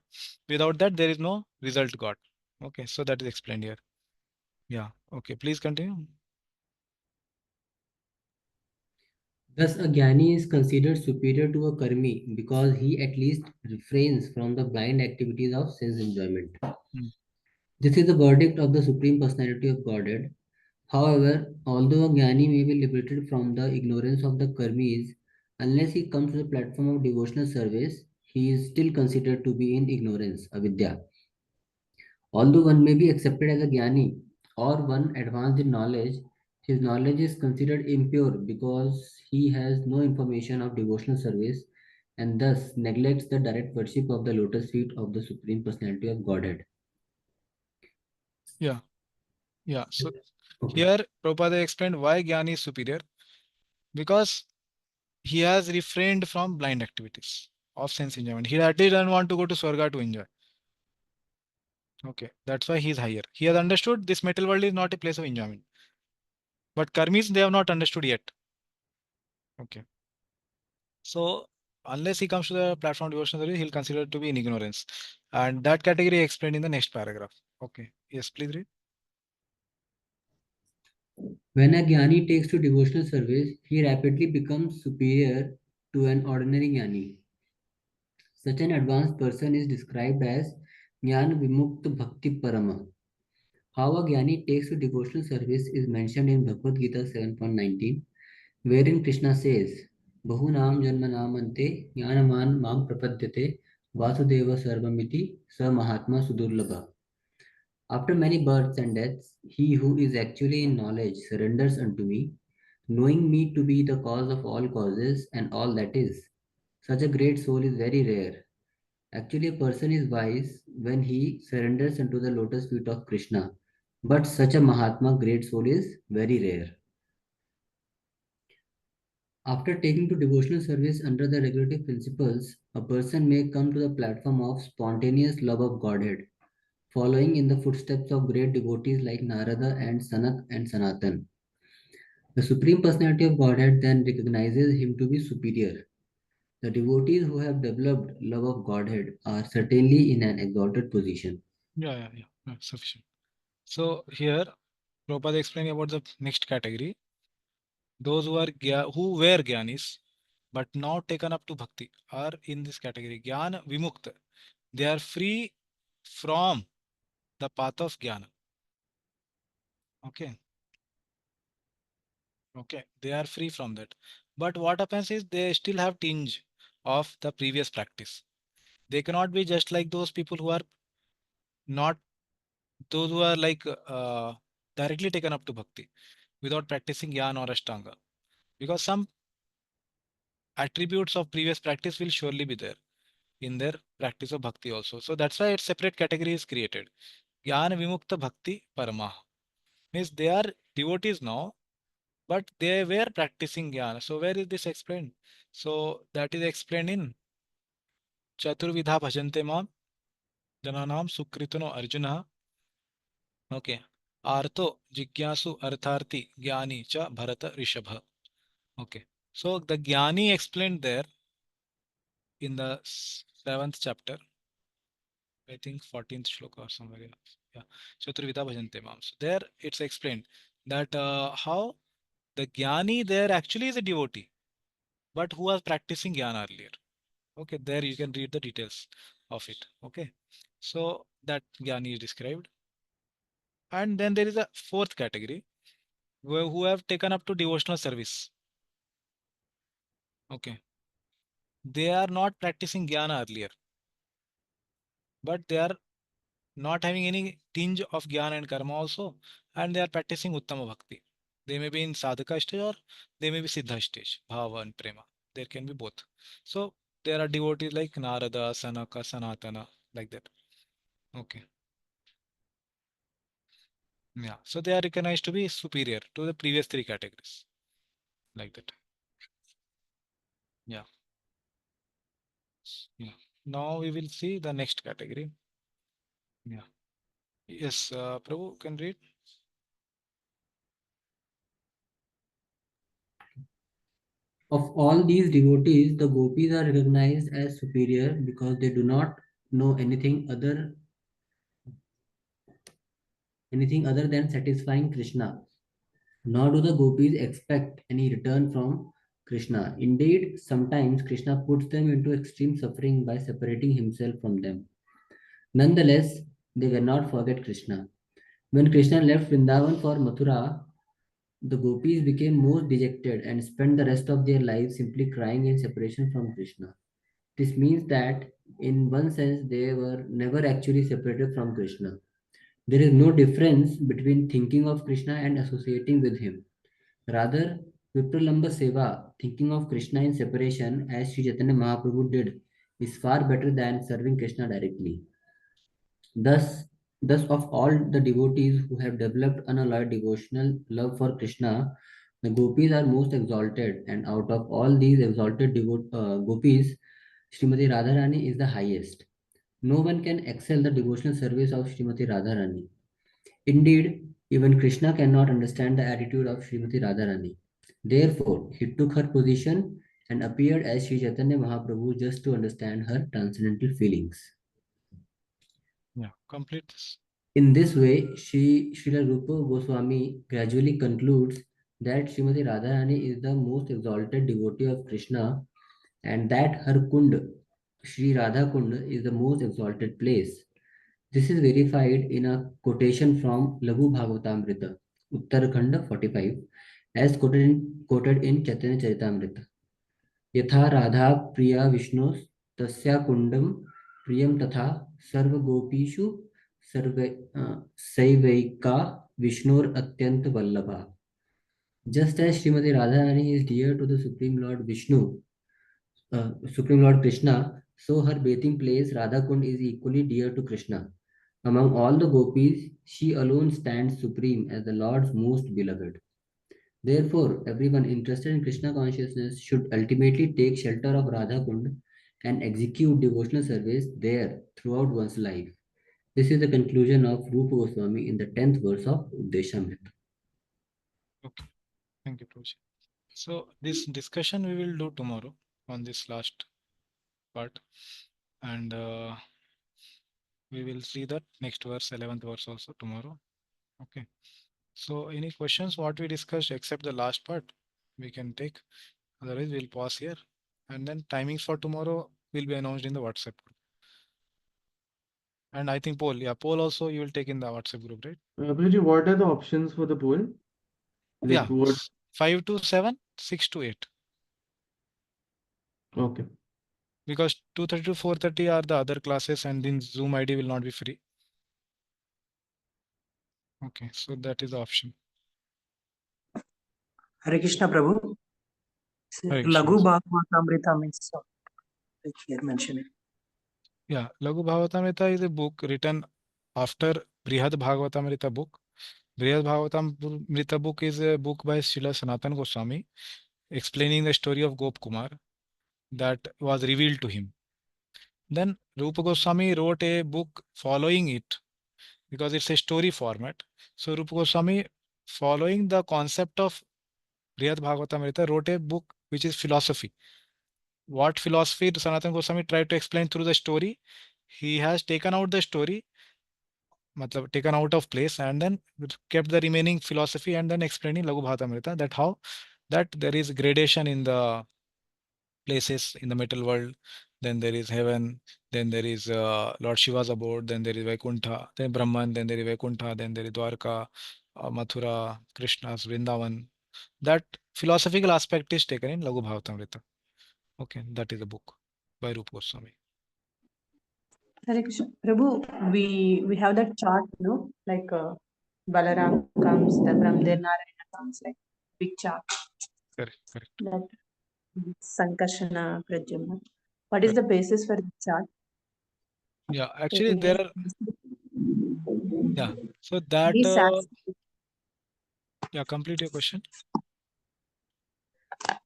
Without that, there is no result got. Okay, so that is explained here. Yeah, okay, please continue. Thus, a jnani is considered superior to a karmi because he at least refrains from the blind activities of sense enjoyment. This is the verdict of the Supreme Personality of Godhead. However, although a jnani may be liberated from the ignorance of the karmis, unless he comes to the platform of devotional service, he is still considered to be in ignorance, avidya. Although one may be accepted as a Jnani or one advanced in knowledge, his knowledge is considered impure because he has no information of devotional service and thus neglects the direct worship of the lotus feet of the Supreme Personality of Godhead. Yeah. Yeah. So Okay. here Prabhupada explained why Jnani is superior. Because he has refrained from blind activities of sense enjoyment. He at least doesn't want to go to Swarga to enjoy. Okay, that's why he is higher. He has understood this material world is not a place of enjoyment. But karmis, they have not understood yet. Okay. So unless he comes to the platform devotional service, he'll consider it to be in ignorance. And that category explained in the next paragraph. Okay. Yes, please read. When a Jnani takes to devotional service, he rapidly becomes superior to an ordinary Jnani. Such an advanced person is described as Jnana Vimukta Bhakti Parama. How a Jnani takes to devotional service is mentioned in Bhagavad Gita 7.19, wherein Krishna says, Bahunam Janmanamante Jnanaman Mam Prapadyate Vasudeva Sarvamiti Sa Mahatma Sudurlabha. After many births and deaths, he who is actually in knowledge surrenders unto me, knowing me to be the cause of all causes and all that is. Such a great soul is very rare. Actually, a person is wise when he surrenders unto the lotus feet of Krishna. But such a Mahatma, great soul, is very rare. After taking to devotional service under the regulative principles, a person may come to the platform of spontaneous love of Godhead, following in the footsteps of great devotees like Narada and Sanak and Sanatan. The Supreme Personality of Godhead then recognizes him to be superior. The devotees who have developed love of Godhead are certainly in an exalted position. Yeah, sufficient. So here, Prabhupada explaining about the next category. Those who are who were Gyanis, but now taken up to Bhakti are in this category. Jnana Vimukta. They are free from the path of Jnana. Okay. Okay. They are free from that. But what happens is they still have tinge of the previous practice. They cannot be just like those people who are not those who are like directly taken up to Bhakti without practicing Jnana or Ashtanga. Because some attributes of previous practice will surely be there in their practice of bhakti also. So that's why a separate category is created. Jnana Vimukta Bhakti Parama. Means they are devotees now, but they were practicing jnana. So where is this explained? So that is explained in Chaturvidha Bhajante Mam Jananam Sukritano Arjuna. Okay. Artho Jigyasu Artharti Jnani Cha Bharata Rishabha. Okay. So the Jnani explained there in the 7th chapter. I think 14th shloka or somewhere. Yeah. Chaturvidha Bhajante Mam. So there it's explained that how the Jnani there actually is a devotee, but who was practicing Jnana earlier. Okay, there you can read the details of it. Okay. So that Jnani is described. And then there is a fourth category who have taken up to devotional service. Okay. They are not practicing Jnana earlier, but they are not having any tinge of jnana and karma also, and they are practicing uttama bhakti. They may be in sadhaka stage or they may be siddha stage, bhava and prema. There can be both. So there are devotees like Narada, Sanaka, Sanatana, like that. Okay. Yeah. So they are recognized to be superior to the previous three categories. Like that. Yeah. Yeah. Now we will see the next category. Yeah. Yes, Prabhu can read. Of all these devotees, the gopis are recognized as superior because they do not know anything other than satisfying Krishna. Nor do the gopis expect any return from Krishna. Indeed, sometimes Krishna puts them into extreme suffering by separating himself from them. Nonetheless, they cannot forget Krishna. When Krishna left Vrindavan for Mathura, the gopis became most dejected and spent the rest of their lives simply crying in separation from Krishna. This means that, in one sense, they were never actually separated from Krishna. There is no difference between thinking of Krishna and associating with him. Rather, Vipralamba Seva, thinking of Krishna in separation as Sri Chaitanya Mahaprabhu did, is far better than serving Krishna directly. Thus, of all the devotees who have developed unalloyed devotional love for Krishna, the gopis are most exalted, and out of all these exalted gopis, Srimati Radharani is the highest. No one can excel the devotional service of Srimati Radharani. Indeed, even Krishna cannot understand the attitude of Srimati Radharani. Therefore, he took her position and appeared as Sri Chaitanya Mahaprabhu just to understand her transcendental feelings. Yeah, complete this. In this way, Srila Rupa Goswami gradually concludes that Srimati Radharani is the most exalted devotee of Krishna and that her Kund, Sri Radha Kund, is the most exalted place. This is verified in a quotation from Laghu Bhagavatamrita, Uttarakhanda 45, as quoted in Chaitanya Charitamrita. यथा राधा प्रिया विष्णु तस्या कुंडम प्रियम तथा सर्वगोपीषु सर्व सैवैका विष्णुर अत्यंत वल्लभा. Just as Srimati Radharani is dear to the Supreme Lord Vishnu, Supreme Lord Krishna, so her bathing place Radhakund is equally dear to Krishna. Among all the gopis, she alone stands supreme as the Lord's most beloved. Therefore, everyone interested in Krishna consciousness should ultimately take shelter of Radha Kund and execute devotional service there throughout one's life. This is the conclusion of Rupa Goswami in the 10th verse of Uddeshamrita. Okay, thank you, Prabhuji. So this discussion we will do tomorrow on this last part, and we will see that next verse, 11th verse also tomorrow. Okay. So any questions what we discussed except the last part we can take. Otherwise we'll pause here, and then timings for tomorrow will be announced in the WhatsApp group. And I think poll, yeah, poll also you will take in the WhatsApp group, right? Prabhuji, what are the options for the poll? Yeah, What? 5 to 7, 6 to 8. Okay. Because 2:30 to 4:30 are the other classes, and then Zoom ID will not be free. Okay, so that is the option. Hare Krishna Prabhu. Hare Krishna. Laghu Bhagavatamrita means like here mentioned. Yeah, Laghu Bhagavatamrita is a book written after Brihad Bhagavatamrita book. Brihad Bhagavatamrita book is a book by Srila Sanatana Goswami explaining the story of Gop Kumar that was revealed to him. Then Rupa Goswami wrote a book following it because it's a story format. So Rupa Goswami, following the concept of Brihad Bhagavatamrita, wrote a book which is philosophy. What philosophy Sanatana Goswami tried to explain through the story, he has taken out the story, taken out of place, and then kept the remaining philosophy and then explaining Laghu Bhagavatamrita, that how that there is gradation in the places in the metal world. Then there is heaven, then there is Lord Shiva's abode, then there is Vaikuntha, then Brahman, then there is Vaikuntha, then there is Dwarka, Mathura, Krishna's Vrindavan. That philosophical aspect is taken in Laghu Bhagavatamrita. Okay, that is a book by Rupa Goswami. Hare Krishna. Prabhu, we have that chart, no? Like Balaram comes, from there Narayana comes, like big chart. Correct. That Sankarshana Pradyumna. What is the basis for the chart? Yeah, actually there are. Yeah, so that. Yeah, complete your question.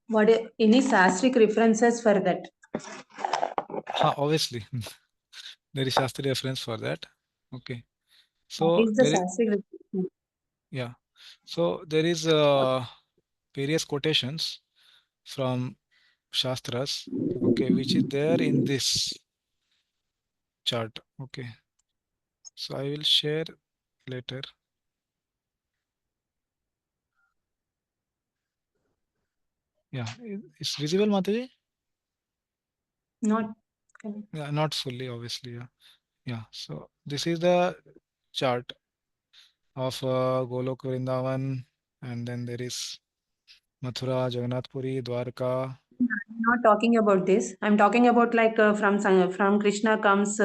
What any Sastric references for that? Obviously, there is Shastri reference for that. Okay, so what is the Sastric reference? Yeah, so there is various quotations from Shastras, okay, which is there in this chart. Okay, so I will share later. Yeah, it's visible, Mataji? Not. Yeah, not fully, obviously. Yeah. So this is the chart of Golok Vrindavan, and then there is Mathura, Jagannath Puri, Dwarka. I'm not talking about this. I'm talking about like from Krishna comes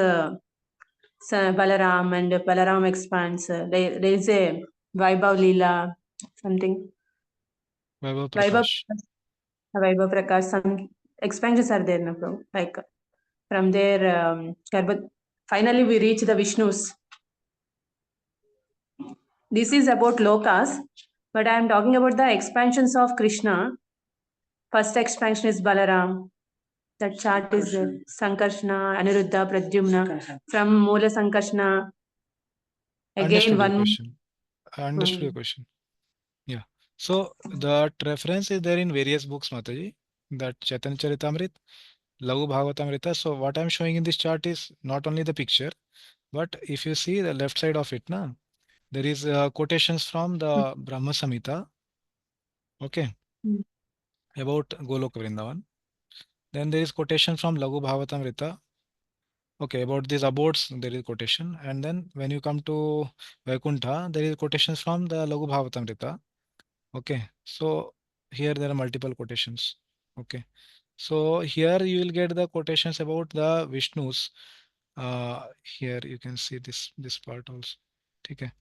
Balaram and Balaram expands. There is a Vaibhav Leela, something. Vaibhav Vaibhav, Prakash. Vaibhav Prakash, some expansions are there, no, bro. Like from there, finally we reach the Vishnus. This is about lokas, but I am talking about the expansions of Krishna. First expansion is Balaram. That chart is Sankarshna, Aniruddha, Pradyumna. From Moola Sankarshna, again Understood your one. question. I understood your question. Yeah. So the reference is there in various books, Mataji. That Chaitanya Charitamrit, Lagu Bhagavatamrita. So what I'm showing in this chart is not only the picture, but if you see the left side of it, there is quotations from the Brahma Samhita, okay, about Goloka Vrindavan. Then there is quotation from Lagu Bhagavatamrita, okay, about these abodes there is quotation. And then when you come to Vaikuntha, there is quotations from the Lagu Bhagavatamrita. Okay, so here there are multiple quotations. Okay, so here you will get the quotations about the Vishnus. Here you can see this part also. Okay.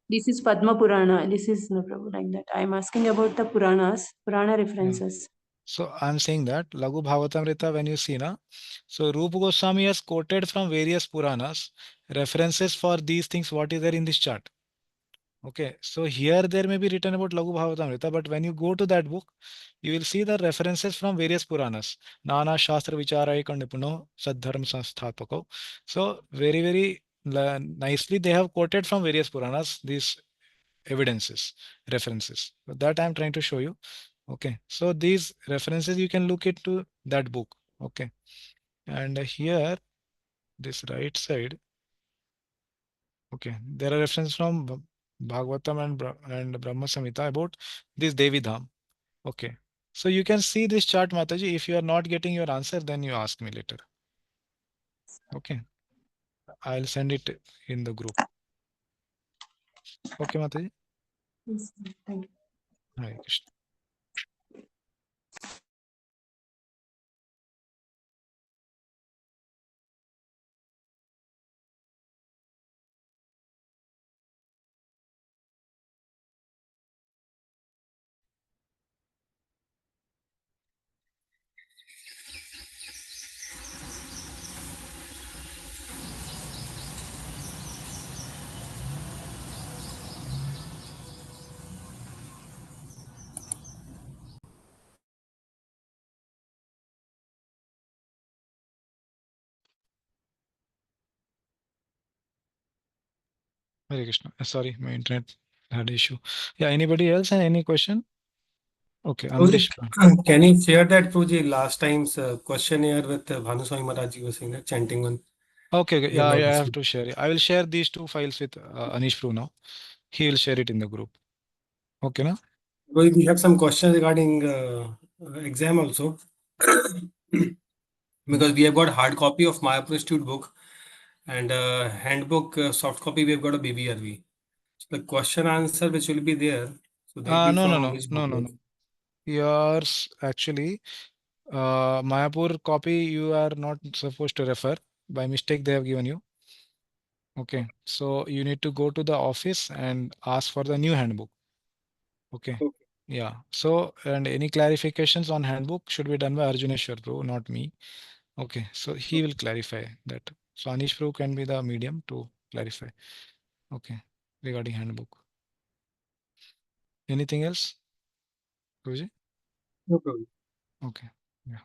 This is Padma Purana. This is no problem like that. I'm asking about the Puranas, Purana references. So I'm saying that Lagu Bhagavatamrita, when you see so Rupa Goswami has quoted from various Puranas references for these things what is there in this chart. Okay, so here there may be written about Lagu Bhagavatamrita, but when you go to that book, you will see the references from various Puranas. Nana Shastra Vicharai Kandipuno Sadharma Sanstapako. So very nicely they have quoted from various Puranas these evidences, references. So that I'm trying to show you. Okay, so these references you can look into that book. Okay, and here this right side. Okay, there are references from Bhagavatam and Brahma Samhita about this Devi Dham. Okay, so you can see this chart, Mataji. If you are not getting your answer, then you ask me later. Okay, I'll send it in the group. Okay, Mataji. Yes, thank you. Hare Krishna. Hare Krishna. Sorry, my internet had issue. Yeah, anybody else and any question? Okay, Amrish. Can you share that through the last time's questionnaire with Bhanuswami Maharaj? You were saying that chanting one. Okay, We have yeah, I not have received. to share it. I will share these two files with Anish Prue now. He will share it in the group. Okay, na? We have some questions regarding exam also. Because we have got hard copy of Mayapur Institute book and handbook soft copy we have got a BBRV. So the question answer which will be there, so that will be from which book? No. Yours actually, Mayapur copy you are not supposed to refer. By mistake they have given you. Okay, so you need to go to the office and ask for the new handbook. Okay. Yeah. So, and any clarifications on handbook should be done by Arjuneshwar Prabhu, not me. Okay. So he will clarify that. So Anish Prabhu can be the medium to clarify. Okay. Regarding handbook. Anything else? Prabhuji? No problem. Okay. Yeah.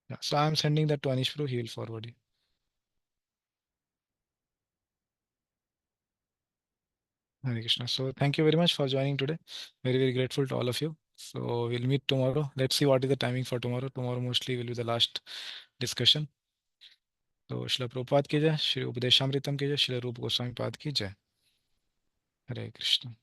Yeah. So I'm sending that to Anish Prabhu. He will forward you. Hare Krishna. So thank you very much for joining today. Very grateful to all of you. So we'll meet tomorrow. Let's see what is the timing for tomorrow. Tomorrow mostly will be the last discussion. तो श्रील प्रभुपाद की जय, श्री उपदेशामृतम की जय, श्री रूप गोस्वामी पाद की जय. हरे कृष्ण.